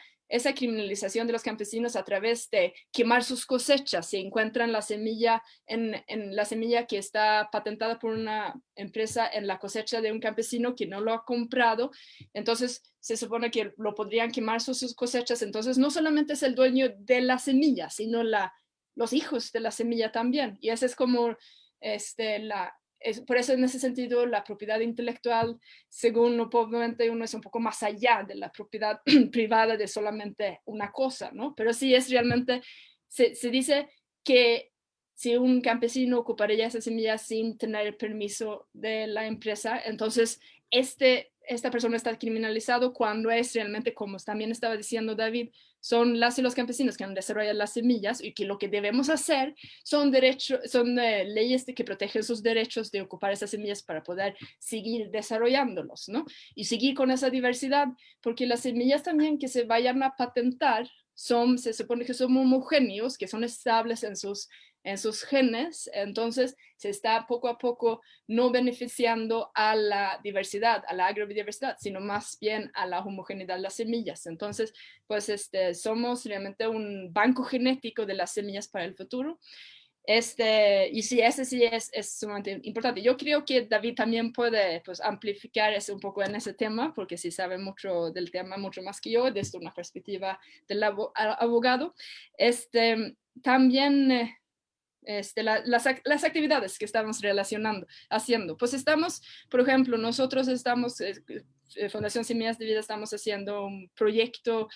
criminalización de los campesinos a través de quemar sus cosechas, si encuentran la semilla en la semilla que está patentada por una empresa en la cosecha de un campesino que no lo ha comprado, entonces se supone que lo podrían quemar sus cosechas, entonces no solamente es el dueño de la semilla, sino los hijos de la semilla también, y esa es como por eso en ese sentido la propiedad intelectual, según UPOV 91, es un poco más allá de la propiedad privada de solamente una cosa, ¿no? Pero sí es realmente, se dice que si un campesino ocuparía esa semilla sin tener el permiso de la empresa, entonces esta persona está criminalizado cuando es realmente, como también estaba diciendo David, son las y los campesinos que han desarrollado las semillas y que lo que debemos hacer son leyes que protegen sus derechos de ocupar esas semillas para poder seguir desarrollándolos, ¿no? Y seguir con esa diversidad, porque las semillas también que se vayan a patentar se supone que son homogéneos, que son estables en sus genes, entonces se está poco a poco no beneficiando a la diversidad, a la agrobiodiversidad, sino más bien a la homogeneidad de las semillas. Entonces, pues somos realmente un banco genético de las semillas para el futuro. Y sí, ese sí es sumamente importante. Yo creo que David también puede pues, amplificar un poco en ese tema, porque sí sabe mucho del tema, mucho más que yo, desde una perspectiva del abogado. También las actividades que estamos haciendo. Pues estamos, por ejemplo, nosotros estamos, Fundación Semillas de Vida, estamos haciendo un proyecto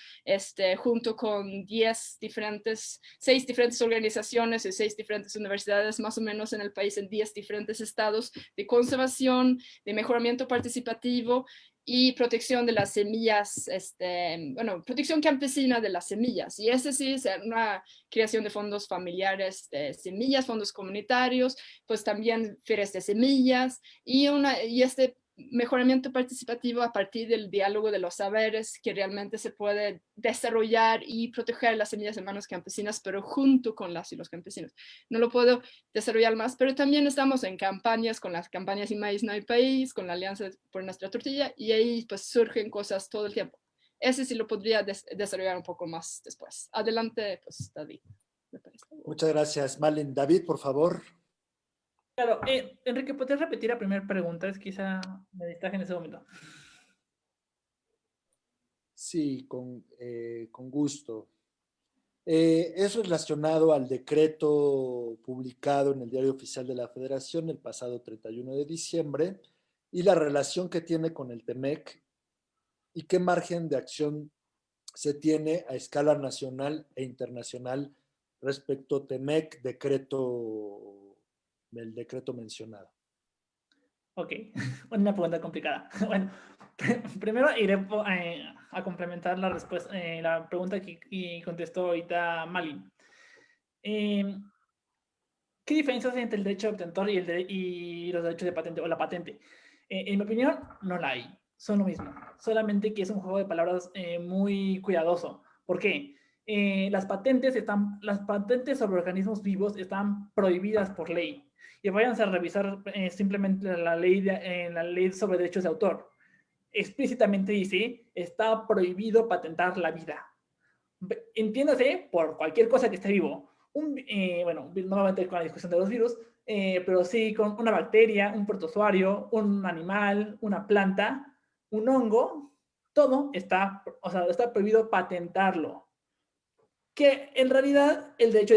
junto con 6 diferentes organizaciones y 6 diferentes universidades más o menos en el país, en 10 diferentes estados, de conservación, de mejoramiento participativo y protección de las semillas, protección campesina de las semillas. Y ese sí es una creación de fondos familiares de semillas, fondos comunitarios, pues también ferias de semillas y mejoramiento participativo a partir del diálogo de los saberes que realmente se puede desarrollar y proteger las semillas en manos campesinas, pero junto con las y los campesinos. No lo puedo desarrollar más, pero también estamos en campañas, con las campañas Sin Maíz No Hay País, con la Alianza por Nuestra Tortilla, y ahí pues surgen cosas todo el tiempo. Ese sí lo podría desarrollar un poco más después. Adelante, pues, David. Muchas gracias, Malen. David, por favor. Claro, Enrique, ¿podrías repetir la primera pregunta? Es quizá me distraje en ese momento. Sí, con gusto. Es relacionado al decreto publicado en el Diario Oficial de la Federación el pasado 31 de diciembre y la relación que tiene con el TEMEC y qué margen de acción se tiene a escala nacional e internacional respecto a TEMEC, el decreto mencionado. Ok, una pregunta complicada. Bueno, primero iré a complementar la respuesta, la pregunta que contestó ahorita Malin. ¿Qué diferencias hay entre el derecho de obtentor y los derechos de patente o la patente? En mi opinión, no la hay. Son lo mismo. Solamente que es un juego de palabras muy cuidadoso. ¿Por qué? Las patentes sobre organismos vivos están prohibidas por ley. Y váyanse a revisar simplemente la ley sobre derechos de autor. Explícitamente dice, está prohibido patentar la vida. Entiéndase por cualquier cosa que esté vivo. Bueno, no me voy a meter con la discusión de los virus, pero sí con una bacteria, un protozoario, un animal, una planta, un hongo, todo está prohibido patentarlo. Que en realidad el derecho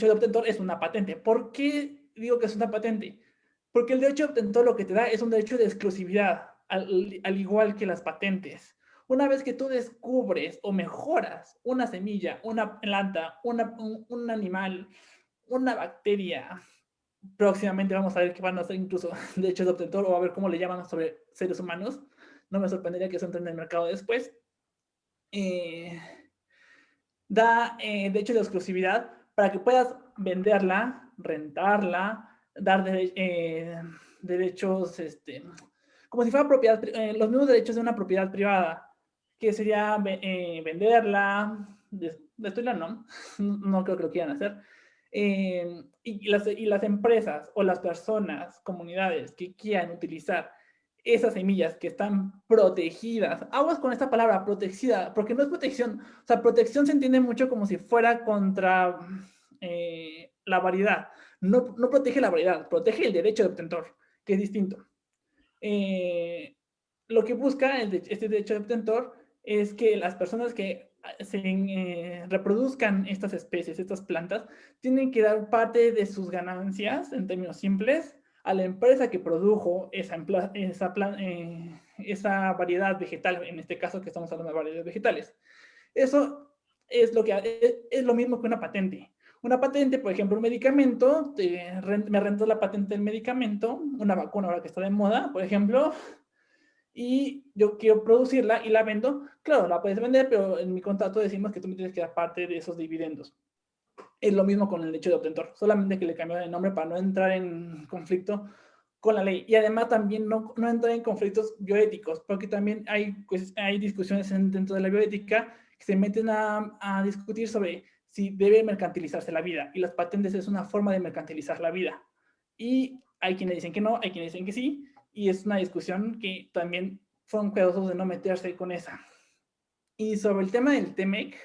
de obtentor es una patente. ¿Por qué digo que es una patente? Porque el derecho de obtentor lo que te da es un derecho de exclusividad, al igual que las patentes. Una vez que tú descubres o mejoras una semilla, una planta, un animal, una bacteria, próximamente vamos a ver que van a ser incluso derechos de obtentor o a ver cómo le llaman sobre seres humanos. No me sorprendería que eso entre en el mercado después. da derecho de exclusividad para que puedas venderla, rentarla, dar derechos, como si fuera propiedad, los mismos derechos de una propiedad privada, que sería venderla, destruirla no, no creo que lo quieran hacer. Y las empresas o las personas, comunidades que quieran utilizar esas semillas que están protegidas. Aguas con esta palabra, protegida, porque no es protección. O sea, protección se entiende mucho como si fuera contra la variedad. No, no protege la variedad, protege el derecho de obtentor, que es distinto. Lo que busca este derecho de obtentor es que las personas que se reproduzcan estas especies, estas plantas, tienen que dar parte de sus ganancias, en términos simples, a la empresa que produjo esa variedad vegetal, en este caso que estamos hablando de variedades vegetales. Eso es lo mismo que una patente. Una patente, por ejemplo, un medicamento, me rento la patente del medicamento, una vacuna ahora que está de moda, por ejemplo, y yo quiero producirla y la vendo. Claro, la puedes vender, pero en mi contrato decimos que tú me tienes que dar parte de esos dividendos. Es lo mismo con el derecho de obtentor, solamente que le cambiaron el nombre para no entrar en conflicto con la ley. Y además también no entrar en conflictos bioéticos, porque también hay discusiones dentro de la bioética que se meten a discutir sobre si debe mercantilizarse la vida. Y las patentes es una forma de mercantilizar la vida. Y hay quienes dicen que no, hay quienes dicen que sí. Y es una discusión que también fueron cuidadosos de no meterse con esa. Y sobre el tema del TEMEC,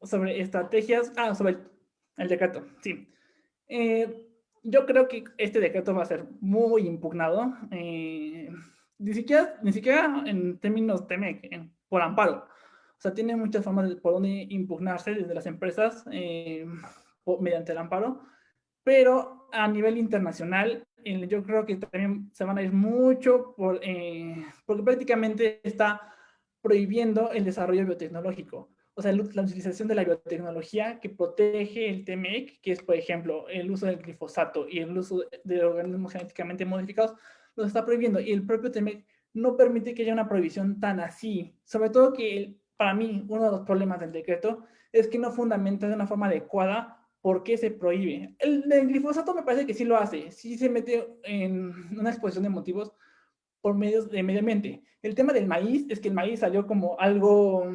sobre estrategias, sobre el decreto, sí. Yo creo que este decreto va a ser muy impugnado, ni siquiera en términos TEMEC, por amparo. O sea, tiene muchas formas por donde impugnarse desde las empresas mediante el amparo, pero a nivel internacional yo creo que también se van a ir mucho porque prácticamente está prohibiendo el desarrollo biotecnológico. O sea, la utilización de la biotecnología que protege el TMEC, que es, por ejemplo, el uso del glifosato y el uso de organismos genéticamente modificados, los está prohibiendo. Y el propio TMEC no permite que haya una prohibición tan así. Sobre todo que, para mí, uno de los problemas del decreto es que no fundamenta de una forma adecuada por qué se prohíbe. El glifosato me parece que sí lo hace. Sí se mete en una exposición de motivos por medios de medio ambiente. El tema del maíz es que el maíz salió como algo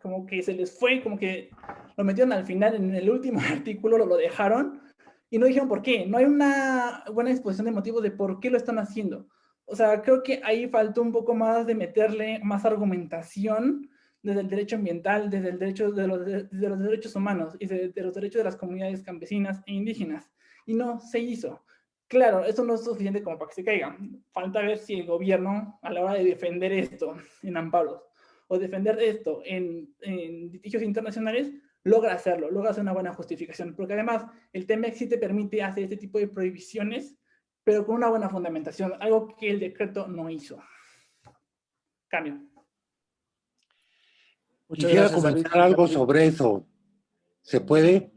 como que se les fue, como que lo metieron al final en el último artículo, lo dejaron y no dijeron por qué. No hay una buena exposición de motivos de por qué lo están haciendo. O sea, creo que ahí faltó un poco más de meterle más argumentación desde el derecho ambiental, desde el derecho de los derechos humanos y de los derechos de las comunidades campesinas e indígenas. Y no se hizo. Claro, eso no es suficiente como para que se caiga. Falta ver si el gobierno, a la hora de defender esto en amparos o defender esto en litigios internacionales, logra hacerlo, logra hacer una buena justificación. Porque además, el TEMEC sí te permite hacer este tipo de prohibiciones, pero con una buena fundamentación, algo que el decreto no hizo. Cambio. Muchas Quisiera gracias, David. comentar algo sobre eso. ¿Se puede?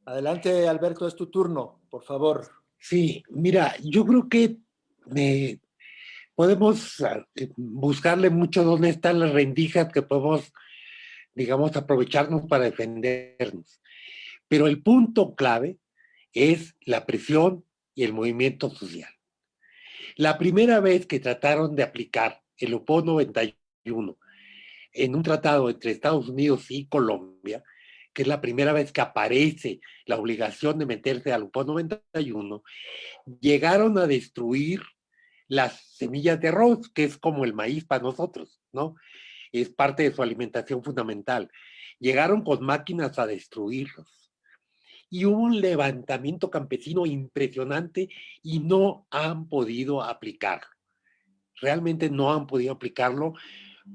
Adelante, Alberto, es tu turno, por favor. Sí, mira, yo creo que podemos buscarle mucho dónde están las rendijas que podemos, digamos, aprovecharnos para defendernos. Pero el punto clave es la presión y el movimiento social. La primera vez que trataron de aplicar el UPO 91 en un tratado entre Estados Unidos y Colombia, que es la primera vez que aparece la obligación de meterse al UPO 91, llegaron a destruir las semillas de arroz, que es como el maíz para nosotros, ¿no? Es parte de su alimentación fundamental. Llegaron con máquinas a destruirlos. Y hubo un levantamiento campesino impresionante y no han podido aplicarlo. Realmente no han podido aplicarlo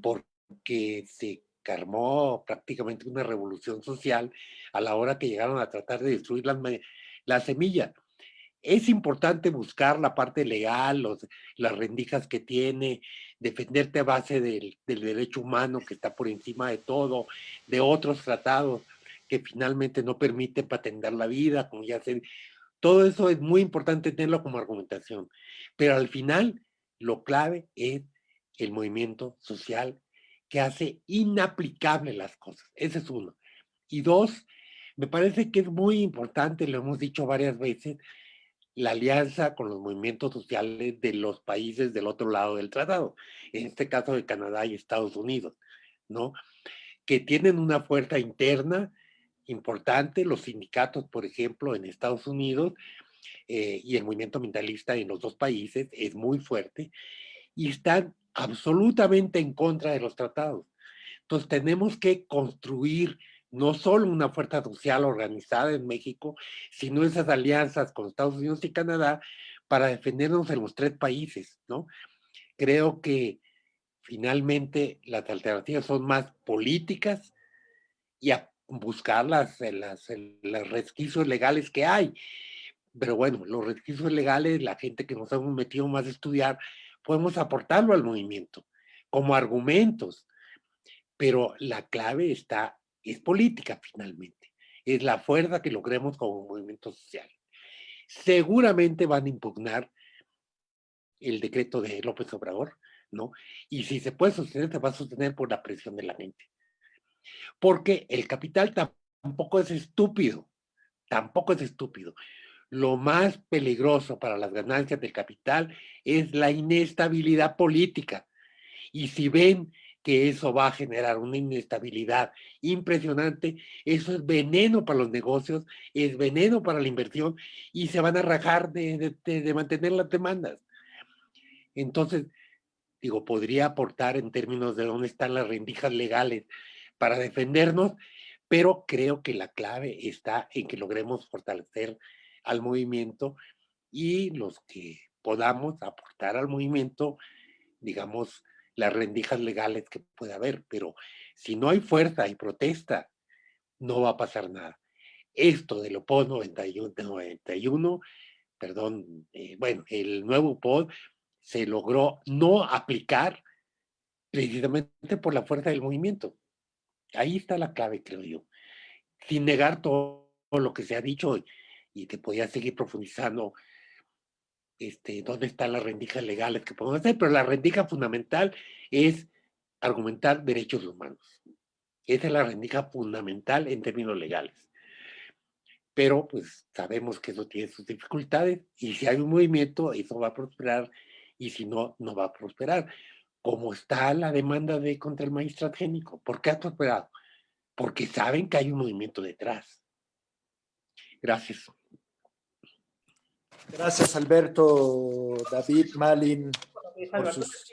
porque se armó prácticamente una revolución social a la hora que llegaron a tratar de destruir las semillas. Es importante buscar la parte legal, las rendijas que tiene, defenderte a base del derecho humano que está por encima de todo, de otros tratados que finalmente no permiten patentar la vida, como ya se Todo eso es muy importante tenerlo como argumentación, pero al final lo clave es el movimiento social que hace inaplicable las cosas. Ese es uno. Y dos, me parece que es muy importante, lo hemos dicho varias veces, la alianza con los movimientos sociales de los países del otro lado del tratado, en este caso de Canadá y Estados Unidos, ¿no? Que tienen una fuerza interna importante, los sindicatos, por ejemplo, en Estados Unidos, y el movimiento ambientalista en los dos países es muy fuerte, y están absolutamente en contra de los tratados. Entonces tenemos que construir no solo una fuerza social organizada en México, sino esas alianzas con Estados Unidos y Canadá para defendernos en los tres países, ¿no? Creo que finalmente las alternativas son más políticas y a buscar los resquicios legales que hay. Pero bueno, los resquicios legales, la gente que nos hemos metido más a estudiar, podemos aportarlo al movimiento como argumentos, pero la clave es política finalmente, es la fuerza que logremos como movimiento social. Seguramente van a impugnar el decreto de López Obrador, ¿no? Y si se puede sostener, se va a sostener por la presión de la gente. Porque el capital tampoco es estúpido, tampoco es estúpido. Lo más peligroso para las ganancias del capital es la inestabilidad política. Y si ven que eso va a generar una inestabilidad impresionante, eso es veneno para los negocios, es veneno para la inversión y se van a rajar de mantener las demandas. Entonces, digo, podría aportar en términos de dónde están las rendijas legales para defendernos, pero creo que la clave está en que logremos fortalecer al movimiento y los que podamos aportar al movimiento, digamos, las rendijas legales que pueda haber, pero si no hay fuerza y protesta, no va a pasar nada. Esto de lo post 91, perdón, bueno, el nuevo POD se logró no aplicar precisamente por la fuerza del movimiento. Ahí está la clave, creo yo. Sin negar todo lo que se ha dicho y que podía seguir profundizando, dónde están las rendijas legales que podemos hacer, pero la rendija fundamental es argumentar derechos humanos. Esa es la rendija fundamental en términos legales. Pero pues sabemos que eso tiene sus dificultades y si hay un movimiento, eso va a prosperar y si no, no va a prosperar. Como está la demanda contra el maíz transgénico. ¿Por qué ha prosperado? Porque saben que hay un movimiento detrás. Gracias. Gracias, Alberto, David, Malin, por Alberto, sus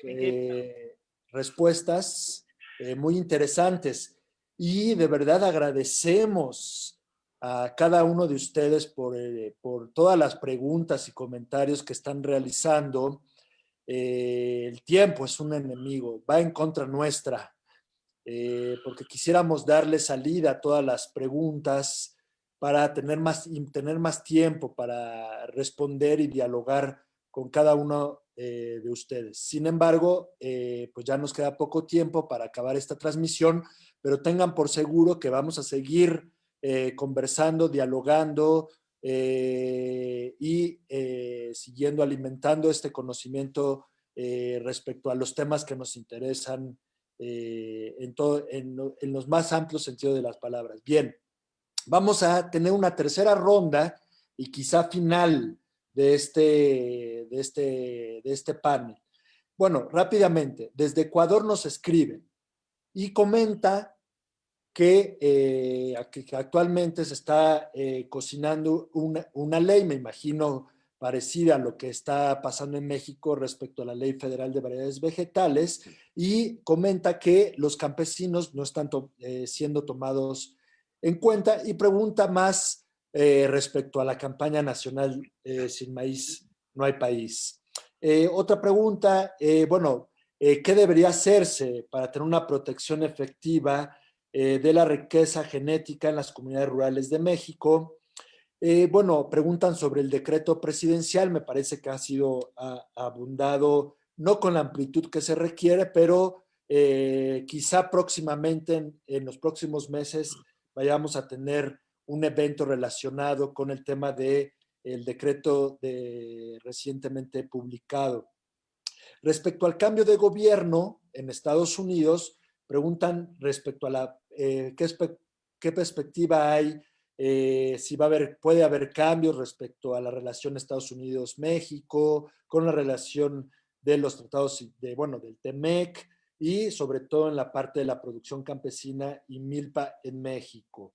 respuestas muy interesantes. Y de verdad agradecemos a cada uno de ustedes por todas las preguntas y comentarios que están realizando. El tiempo es un enemigo, va en contra nuestra, porque quisiéramos darle salida a todas las preguntas para tener más tiempo para responder y dialogar con cada uno de ustedes. Sin embargo, pues ya nos queda poco tiempo para acabar esta transmisión, pero tengan por seguro que vamos a seguir conversando, dialogando y siguiendo alimentando este conocimiento respecto a los temas que nos interesan en los más amplios sentidos de las palabras. Bien, vamos a tener una tercera ronda y quizá final de este panel. Bueno, rápidamente, desde Ecuador nos escriben y comenta que actualmente se está cocinando una ley, me imagino, parecida a lo que está pasando en México respecto a la Ley Federal de Variedades Vegetales, y comenta que los campesinos no están siendo tomados en cuenta y pregunta más respecto a la campaña nacional Sin Maíz No Hay País. Otra pregunta, ¿qué debería hacerse para tener una protección efectiva de la riqueza genética en las comunidades rurales de México? Preguntan sobre el decreto presidencial, me parece que ha sido abundado, no con la amplitud que se requiere, pero quizá próximamente, en los próximos meses, vayamos a tener un evento relacionado con el tema de el decreto recientemente publicado. Respecto al cambio de gobierno en Estados Unidos, preguntan respecto a qué perspectiva hay, si puede haber cambios respecto a la relación Estados Unidos-México, con la relación de los tratados del TEMEC y sobre todo en la parte de la producción campesina y milpa en México.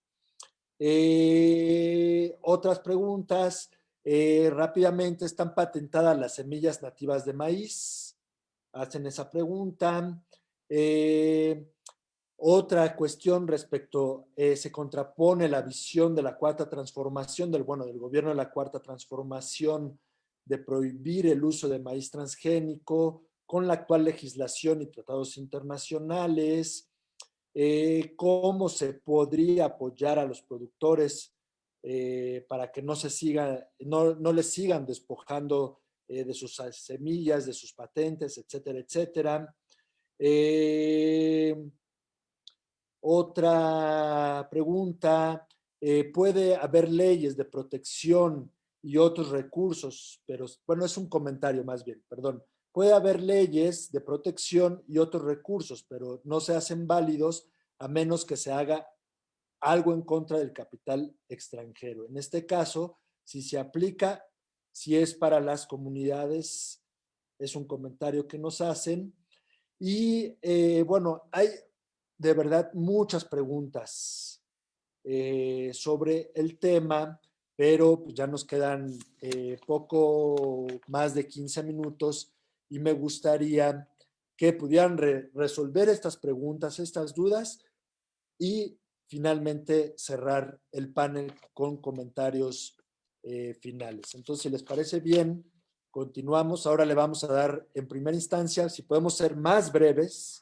Otras preguntas. Rápidamente, ¿están patentadas las semillas nativas de maíz? Hacen esa pregunta. Otra cuestión respecto, se contrapone la visión de la cuarta transformación, del gobierno de la cuarta transformación, de prohibir el uso de maíz transgénico con la actual legislación y tratados internacionales. ¿Cómo se podría apoyar a los productores para que no les sigan despojando de sus semillas, de sus patentes, etcétera, etcétera? Otra pregunta, ¿puede haber leyes de protección y otros recursos? Pero, bueno, es un comentario más bien, perdón. Puede haber leyes de protección y otros recursos, pero no se hacen válidos a menos que se haga algo en contra del capital extranjero. En este caso, si se aplica, si es para las comunidades, es un comentario que nos hacen. Y bueno, hay de verdad muchas preguntas sobre el tema, pero pues ya nos quedan poco más de 15 minutos y me gustaría que pudieran resolver estas preguntas, estas dudas y finalmente cerrar el panel con comentarios finales. Entonces, si les parece bien, continuamos. Ahora le vamos a dar en primera instancia, si podemos ser más breves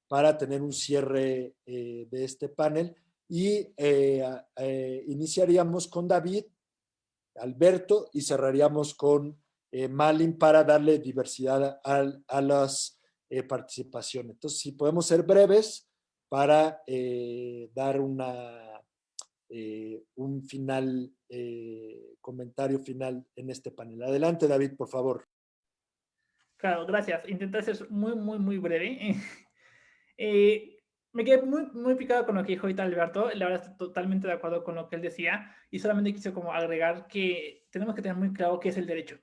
para tener un cierre de este panel y iniciaríamos con David, Alberto y cerraríamos con Malin para darle diversidad a las participaciones. Entonces, si podemos ser breves para dar un final, comentario final en este panel. Adelante, David, por favor. Claro, gracias. Intenté ser muy, muy, muy breve. Me quedé muy, muy picado con lo que dijo ahorita Alberto. La verdad, estoy totalmente de acuerdo con lo que él decía. Y solamente quise como agregar que tenemos que tener muy claro qué es el derecho.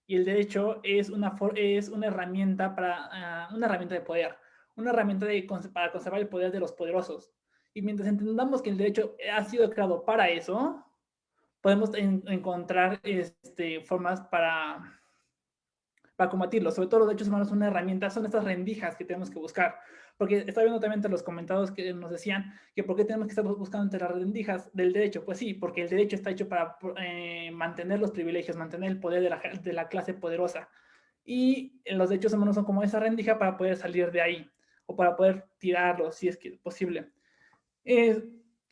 Y el derecho es una herramienta una herramienta de poder. Una herramienta para conservar el poder de los poderosos. Y mientras entendamos que el derecho ha sido creado para eso, podemos encontrar formas para combatirlo. Sobre todo los derechos humanos son una herramienta, son estas rendijas que tenemos que buscar. Porque está viendo también los comentados que nos decían que por qué tenemos que estar buscando entre las rendijas del derecho. Pues sí, porque el derecho está hecho para mantener los privilegios, mantener el poder de la clase poderosa. Y los derechos humanos son como esa rendija para poder salir de ahí o para poder tirarlos si es que es posible.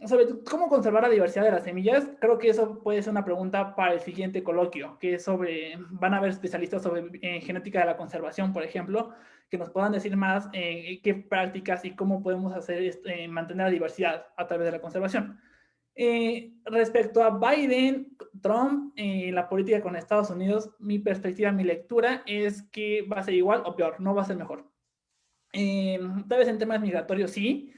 Sobre cómo conservar la diversidad de las semillas, creo que eso puede ser una pregunta para el siguiente coloquio, que es van a haber especialistas sobre genética de la conservación, por ejemplo, que nos puedan decir más qué prácticas y cómo podemos hacer mantener la diversidad a través de la conservación. Respecto a Biden, Trump, la política con Estados Unidos, mi perspectiva, mi lectura es que va a ser igual o peor, no va a ser mejor. Tal vez en temas migratorios sí,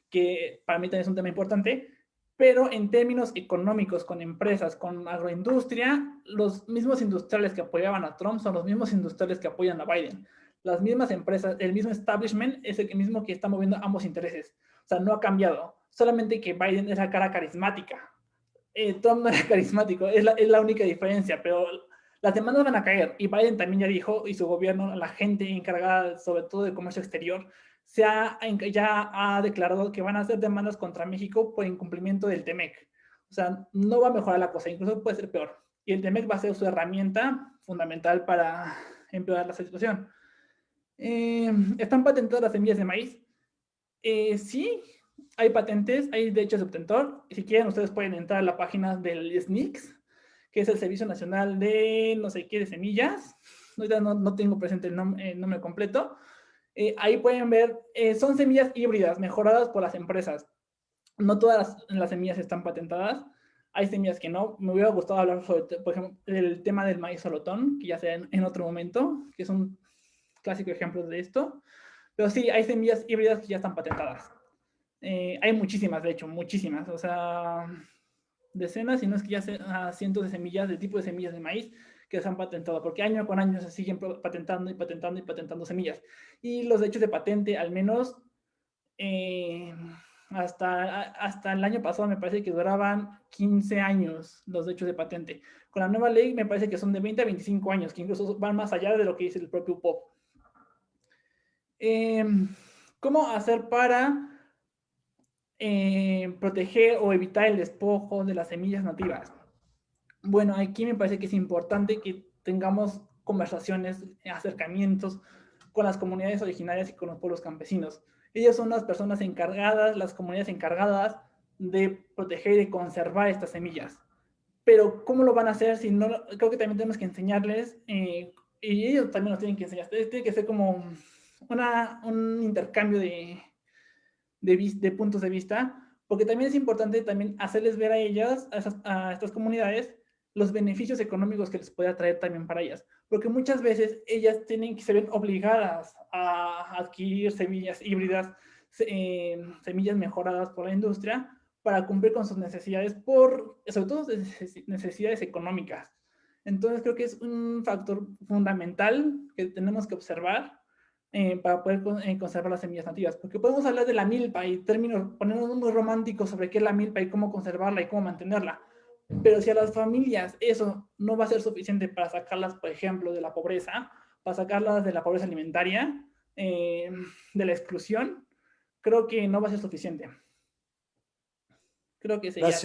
que para mí también es un tema importante, pero en términos económicos, con empresas, con agroindustria, los mismos industriales que apoyaban a Trump son los mismos industriales que apoyan a Biden. Las mismas empresas, el mismo establishment es el mismo que está moviendo ambos intereses. O sea, no ha cambiado, solamente que Biden es la cara carismática. Trump no era carismático, es la única diferencia, pero las demandas van a caer. Y Biden también ya dijo, y su gobierno, la gente encargada sobre todo de comercio exterior, ya ha declarado que van a hacer demandas contra México por incumplimiento del TEMEC. O sea, no va a mejorar la cosa, incluso puede ser peor. Y el TEMEC va a ser su herramienta fundamental para empeorar la situación. ¿Están patentadas las semillas de maíz? Sí, hay patentes, hay derechos de obtentor. Si quieren, ustedes pueden entrar a la página del SNICS, que es el Servicio Nacional de no sé qué de semillas. No tengo presente el nombre completo. Ahí pueden ver, son semillas híbridas mejoradas por las empresas. No todas las semillas están patentadas. hay semillas que no. Me hubiera gustado hablar sobre, por ejemplo, el tema del maíz solotón, que ya sea en otro momento, que es un clásico ejemplo de esto. Pero sí, hay semillas híbridas que ya están patentadas. Hay muchísimas, de hecho, muchísimas. O sea, decenas, si no es que ya cientos de semillas, de tipo de semillas de maíz que se han patentado, porque año con año se siguen patentando y patentando y patentando semillas. Y los derechos de patente, al menos hasta el año pasado, me parece que duraban 15 años los derechos de patente. Con la nueva ley me parece que son de 20 a 25 años, que incluso van más allá de lo que dice el propio UPOP. ¿Cómo hacer para proteger o evitar el despojo de las semillas nativas? Bueno, aquí me parece que es importante que tengamos conversaciones, acercamientos con las comunidades originarias y con los pueblos campesinos. Ellas son las personas encargadas, las comunidades encargadas de proteger y de conservar estas semillas. Pero ¿cómo lo van a hacer si no? Creo que también tenemos que enseñarles, y ellos también nos tienen que enseñar. Tiene que ser como un intercambio de puntos de vista, porque también es importante también hacerles ver a ellas, a estas comunidades, los beneficios económicos que les puede traer también para ellas. Porque muchas veces ellas se ven obligadas a adquirir semillas híbridas, semillas mejoradas por la industria, para cumplir con sus necesidades, sobre todo necesidades económicas. Entonces creo que es un factor fundamental que tenemos que observar para poder conservar las semillas nativas. Porque podemos hablar de la milpa y ponernos muy románticos sobre qué es la milpa y cómo conservarla y cómo mantenerla. Pero si a las familias eso no va a ser suficiente para sacarlas, por ejemplo, de la pobreza, para sacarlas de la pobreza alimentaria, de la exclusión, creo que no va a ser suficiente. Creo que sería...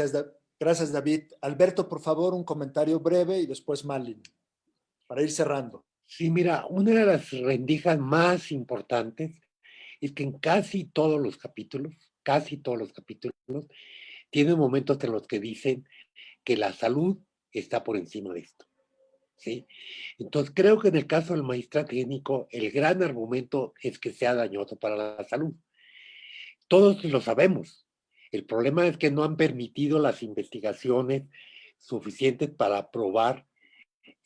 Gracias, David. Alberto, por favor, un comentario breve y después Malin, para ir cerrando. Sí, mira, una de las rendijas más importantes es que en casi todos los capítulos, tienen momentos en los que dicen que la salud está por encima de esto, ¿sí? Entonces creo que en el caso del maíz transgénico, el gran argumento es que sea dañoso para la salud. Todos lo sabemos. El problema es que no han permitido las investigaciones suficientes para probar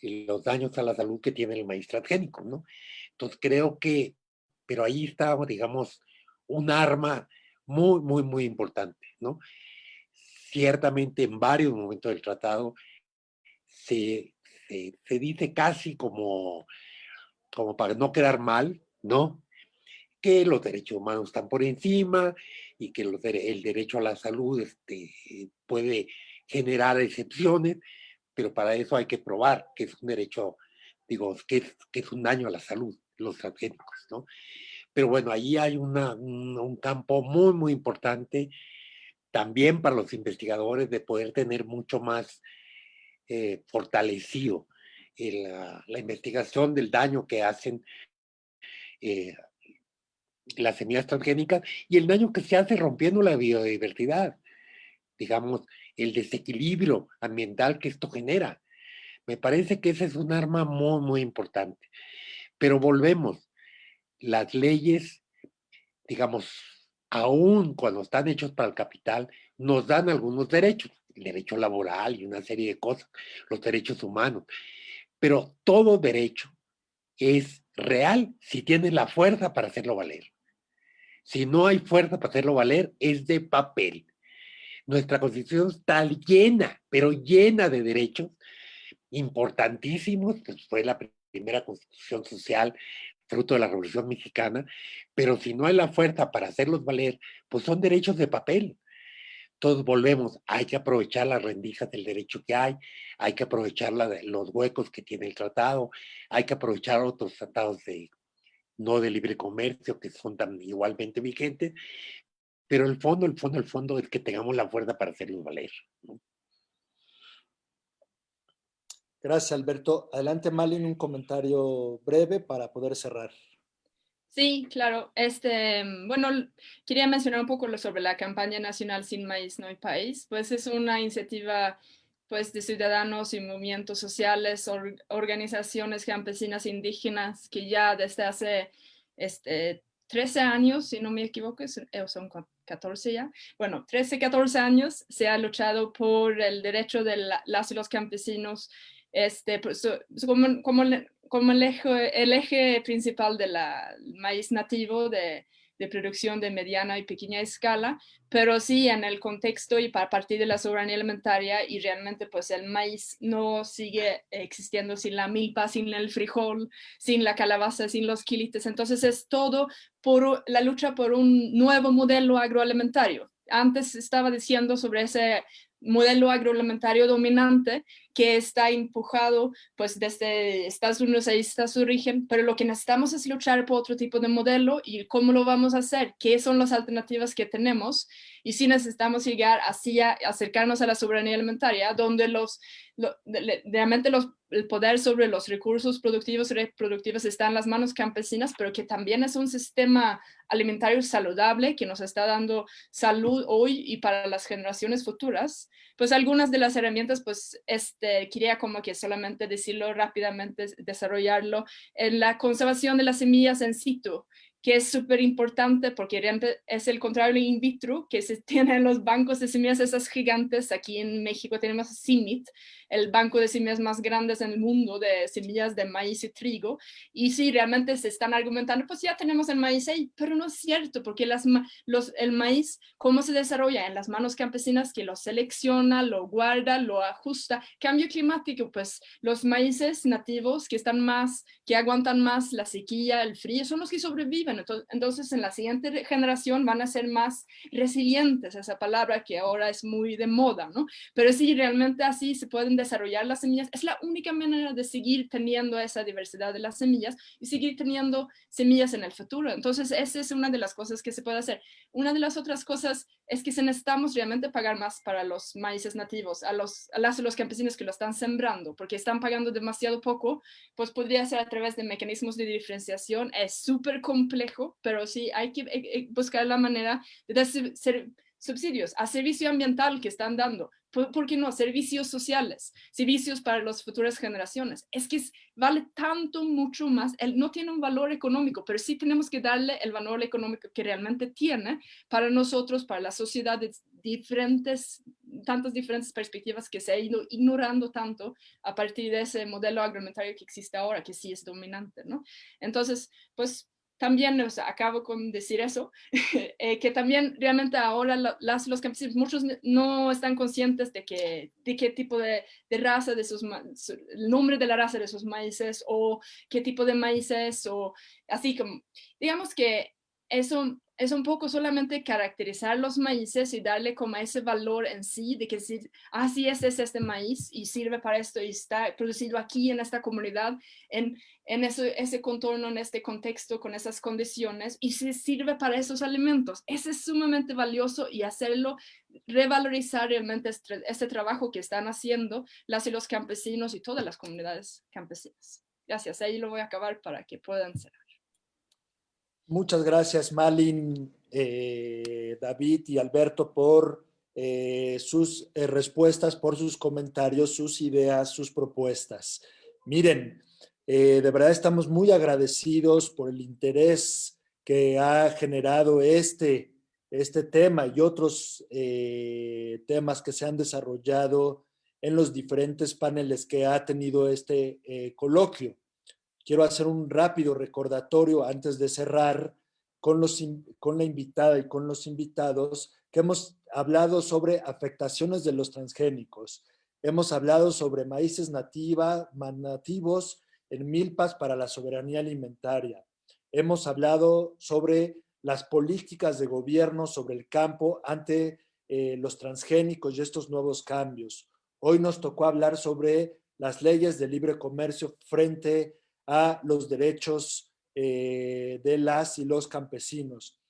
los daños a la salud que tiene el maíz transgénico, ¿no? Entonces creo que, pero ahí está, digamos, un arma muy, muy, muy importante, ¿no? Ciertamente en varios momentos del tratado se dice casi como para no quedar mal, ¿no? Que los derechos humanos están por encima y que el derecho a la salud puede generar excepciones, pero para eso hay que probar que es un derecho, digo, que es un daño a la salud, los transgénicos, ¿no? Pero bueno, ahí hay un campo muy, muy importante también para los investigadores de poder tener mucho más fortalecido la investigación del daño que hacen las semillas transgénicas y el daño que se hace rompiendo la biodiversidad, digamos, el desequilibrio ambiental que esto genera. Me parece que ese es un arma muy, muy importante. Pero volvemos, las leyes, digamos, aún cuando están hechos para el capital, nos dan algunos derechos, el derecho laboral y una serie de cosas, los derechos humanos. Pero todo derecho es real si tienes la fuerza para hacerlo valer. Si no hay fuerza para hacerlo valer, es de papel. Nuestra Constitución está llena, pero llena de derechos importantísimos, pues fue la primera Constitución social, fruto de la Revolución Mexicana, pero si no hay la fuerza para hacerlos valer, pues son derechos de papel. Entonces volvemos, hay que aprovechar las rendijas del derecho que hay que aprovechar los huecos que tiene el tratado, hay que aprovechar otros tratados no de libre comercio que son tan igualmente vigentes, pero el fondo es que tengamos la fuerza para hacerlos valer, ¿no? Gracias, Alberto. Adelante, Malin, un comentario breve para poder cerrar. Sí, claro. Bueno, quería mencionar un poco sobre la campaña nacional Sin Maíz No Hay País. Pues es una iniciativa pues, de ciudadanos y movimientos sociales, organizaciones campesinas indígenas que ya desde hace 13 años, si no me equivoco, son 14 ya, bueno, 13, 14 años se ha luchado por el derecho de las y los campesinos, pues, como el eje principal del maíz nativo de producción de mediana y pequeña escala, pero sí en el contexto y a partir de la soberanía alimentaria, y realmente pues el maíz no sigue existiendo sin la milpa, sin el frijol, sin la calabaza, sin los quilites. Entonces es todo por la lucha por un nuevo modelo agroalimentario. Antes estaba diciendo sobre ese modelo agroalimentario dominante que está empujado pues desde Estados Unidos, ahí está su origen, pero lo que necesitamos es luchar por otro tipo de modelo. ¿Y cómo lo vamos a hacer? ¿Qué son las alternativas que tenemos? Y sí necesitamos llegar así a acercarnos a la soberanía alimentaria, donde realmente el poder sobre los recursos productivos y reproductivos está en las manos campesinas, pero que también es un sistema alimentario saludable que nos está dando salud hoy y para las generaciones futuras. Pues algunas de las herramientas, pues quería como que solamente decirlo rápidamente, desarrollarlo en la conservación de las semillas en situ, que es súper importante porque es el contrario in vitro que se tiene en los bancos de semillas esas gigantes. Aquí en México tenemos CIMIT, el banco de semillas más grandes en el mundo de semillas de maíz y trigo, y sí, realmente se están argumentando, pues ya tenemos el maíz ahí, pero no es cierto, porque el maíz, ¿cómo se desarrolla? En las manos campesinas que lo selecciona, lo guarda, lo ajusta. Cambio climático, pues los maíces nativos que aguantan más la sequía, el frío, son los que sobreviven. Entonces en la siguiente generación van a ser más resilientes, esa palabra que ahora es muy de moda, ¿no? Pero sí, realmente así se pueden desarrollar las semillas. Es la única manera de seguir teniendo esa diversidad de las semillas y seguir teniendo semillas en el futuro. Entonces esa es una de las cosas que se puede hacer. Una de las otras cosas es que necesitamos realmente pagar más para los maíces nativos, a los campesinos que lo están sembrando, porque están pagando demasiado poco. Pues podría ser a través de mecanismos de diferenciación. Es súper complejo, pero sí hay que buscar la manera de dar subsidios a servicio ambiental que están dando. ¿Por qué no? Servicios sociales, servicios para las futuras generaciones. Es que vale tanto, mucho más. No tiene un valor económico, pero sí tenemos que darle el valor económico que realmente tiene para nosotros, para la sociedad, de tantas diferentes perspectivas que se ha ido ignorando tanto a partir de ese modelo agroalimentario que existe ahora, que sí es dominante, ¿no? Entonces, pues también, o sea, acabo con decir eso, que también realmente ahora los campesinos, muchos no están conscientes de qué tipo de raza de el nombre de la raza de sus maíces, o qué tipo de maíces, o así como, digamos que eso es un poco solamente caracterizar los maíces y darle como ese valor en sí, de que sí, así es este maíz y sirve para esto y está producido aquí en esta comunidad, en ese contorno, en este contexto, con esas condiciones, y si sirve para esos alimentos. Ese es sumamente valioso, y hacerlo, revalorizar realmente este trabajo que están haciendo las y los campesinos y todas las comunidades campesinas. Gracias, ahí lo voy a acabar para que puedan ser. Muchas gracias, Malin, David y Alberto, por sus respuestas, por sus comentarios, sus ideas, sus propuestas. Miren, de verdad estamos muy agradecidos por el interés que ha generado este tema y otros temas que se han desarrollado en los diferentes paneles que ha tenido este coloquio. Quiero hacer un rápido recordatorio antes de cerrar con la invitada y con los invitados, que hemos hablado sobre afectaciones de los transgénicos. Hemos hablado sobre maíces nativos en milpas para la soberanía alimentaria. Hemos hablado sobre las políticas de gobierno sobre el campo ante los transgénicos y estos nuevos cambios. Hoy nos tocó hablar sobre las leyes de libre comercio frente a los derechos de las y los campesinos.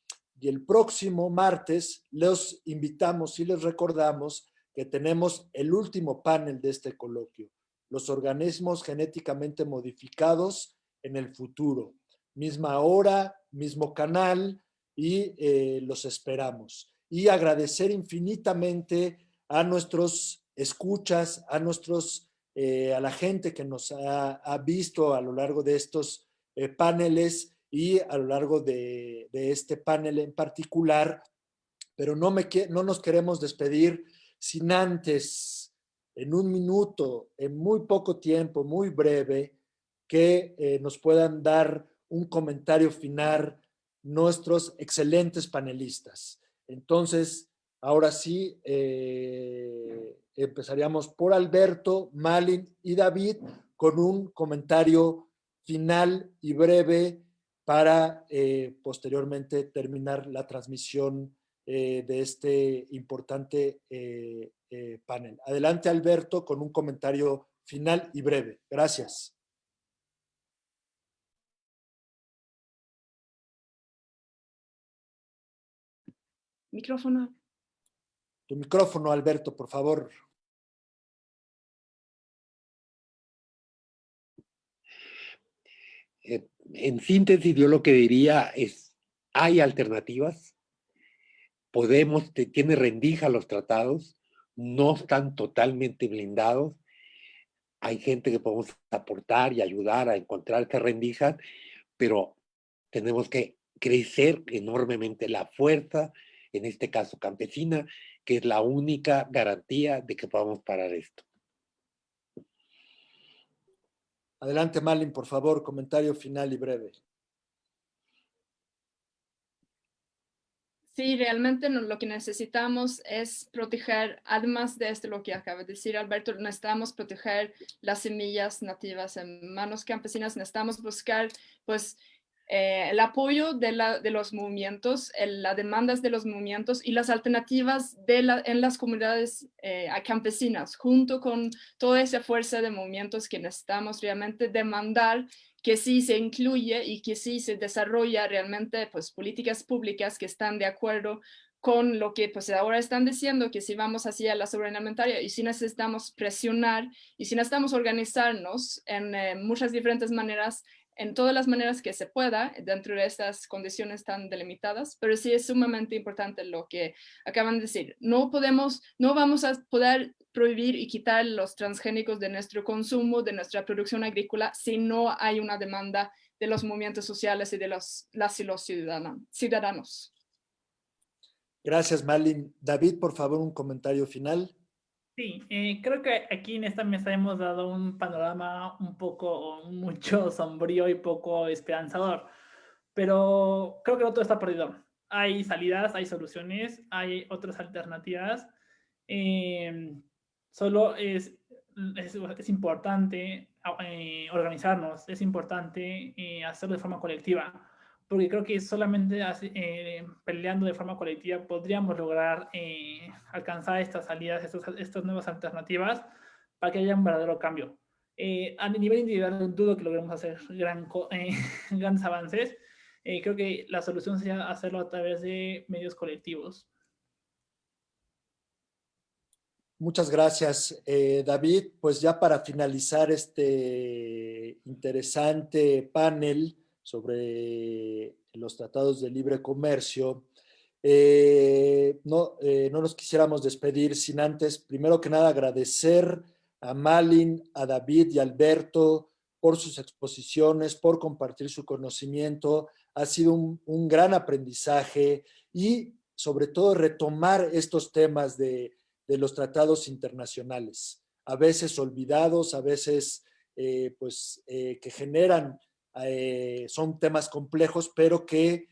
Y el próximo martes los invitamos y les recordamos que tenemos el último panel de este coloquio, los organismos genéticamente modificados en el futuro. Misma hora, mismo canal, y los esperamos. Y agradecer infinitamente a nuestros escuchas, a la gente que nos ha visto a lo largo de estos paneles, y a lo largo de este panel en particular, pero no nos queremos despedir sin antes, en un minuto, en muy poco tiempo, muy breve, que nos puedan dar un comentario final nuestros excelentes panelistas. Entonces, ahora sí, empezaríamos por Alberto, Malin y David con un comentario final y breve para posteriormente terminar la transmisión de este importante panel. Adelante, Alberto, con un comentario final y breve. Gracias. Micrófono. Tu micrófono, Alberto, por favor. En síntesis, yo lo que diría es, hay alternativas, tiene rendija los tratados, no están totalmente blindados, hay gente que podemos aportar y ayudar a encontrar estas rendijas, pero tenemos que crecer enormemente la fuerza, en este caso campesina, que es la única garantía de que podamos parar esto. Adelante, Malin, por favor, comentario final y breve. Sí, realmente lo que necesitamos es proteger, además de esto, lo que acaba de decir Alberto, necesitamos proteger las semillas nativas en manos campesinas, necesitamos buscar pues el apoyo de los movimientos, las demandas de los movimientos y las alternativas en las comunidades campesinas, junto con toda esa fuerza de movimientos que necesitamos realmente demandar que sí se incluye y que sí se desarrolla realmente pues, políticas públicas que están de acuerdo con lo que pues ahora están diciendo, que si vamos hacia la soberanía alimentaria y si necesitamos presionar y si necesitamos organizarnos en muchas diferentes maneras, en todas las maneras que se pueda dentro de estas condiciones tan delimitadas, pero sí es sumamente importante lo que acaban de decir. No vamos a poder prohibir y quitar los transgénicos de nuestro consumo, de nuestra producción agrícola, si no hay una demanda de los movimientos sociales y de las y los ciudadanos. Gracias, Malin. David, por favor, un comentario final. Sí, creo que aquí en esta mesa hemos dado un panorama un poco, mucho sombrío y poco esperanzador, pero creo que no todo está perdido. Hay salidas, hay soluciones, hay otras alternativas. Solo es importante organizarnos, es importante hacerlo de forma colectiva, porque creo que solamente peleando de forma colectiva podríamos lograr alcanzar estas salidas, estas nuevas alternativas para que haya un verdadero cambio. A nivel individual dudo que logremos hacer grandes avances. Creo que la solución sería hacerlo a través de medios colectivos. Muchas gracias, David. Pues ya para finalizar este interesante panel sobre los tratados de libre comercio, no nos quisiéramos despedir sin antes, primero que nada, agradecer a Malin, a David y a Alberto por sus exposiciones, por compartir su conocimiento. Ha sido un gran aprendizaje y sobre todo retomar estos temas de los tratados internacionales, a veces olvidados, a veces que generan, son temas complejos, pero que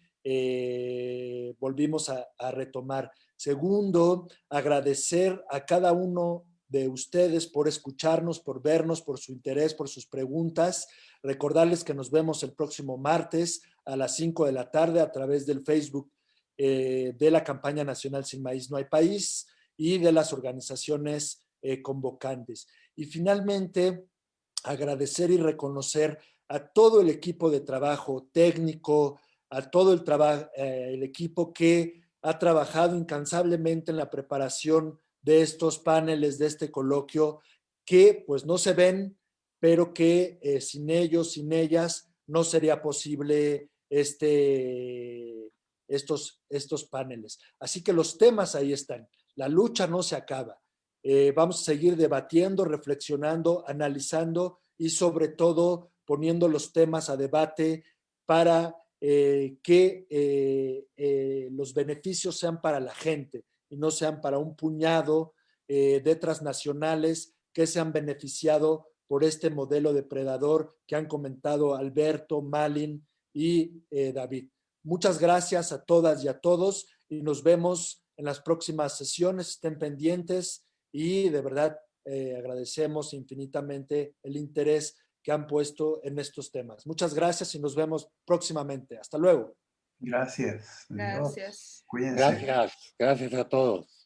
volvimos a retomar. Segundo, agradecer a cada uno de ustedes por escucharnos, por vernos, por su interés, por sus preguntas. Recordarles que nos vemos el próximo martes a las 5 de la tarde a través del Facebook de la campaña nacional Sin Maíz No Hay País y de las organizaciones convocantes. Y finalmente, agradecer y reconocer a todo el equipo de trabajo técnico, a todo el equipo que ha trabajado incansablemente en la preparación de estos paneles, de este coloquio, que pues no se ven, pero que sin ellos, sin ellas, no sería posible estos paneles. Así que los temas ahí están. La lucha no se acaba. Vamos a seguir debatiendo, reflexionando, analizando y sobre todo poniendo los temas a debate para que los beneficios sean para la gente y no sean para un puñado de transnacionales que se han beneficiado por este modelo depredador que han comentado Alberto, Malin y David. Muchas gracias a todas y a todos y nos vemos en las próximas sesiones. Estén pendientes y de verdad agradecemos infinitamente el interés que han puesto en estos temas. Muchas gracias y nos vemos próximamente. Hasta luego. Gracias. Adiós. Gracias. Cuídense. Gracias a todos.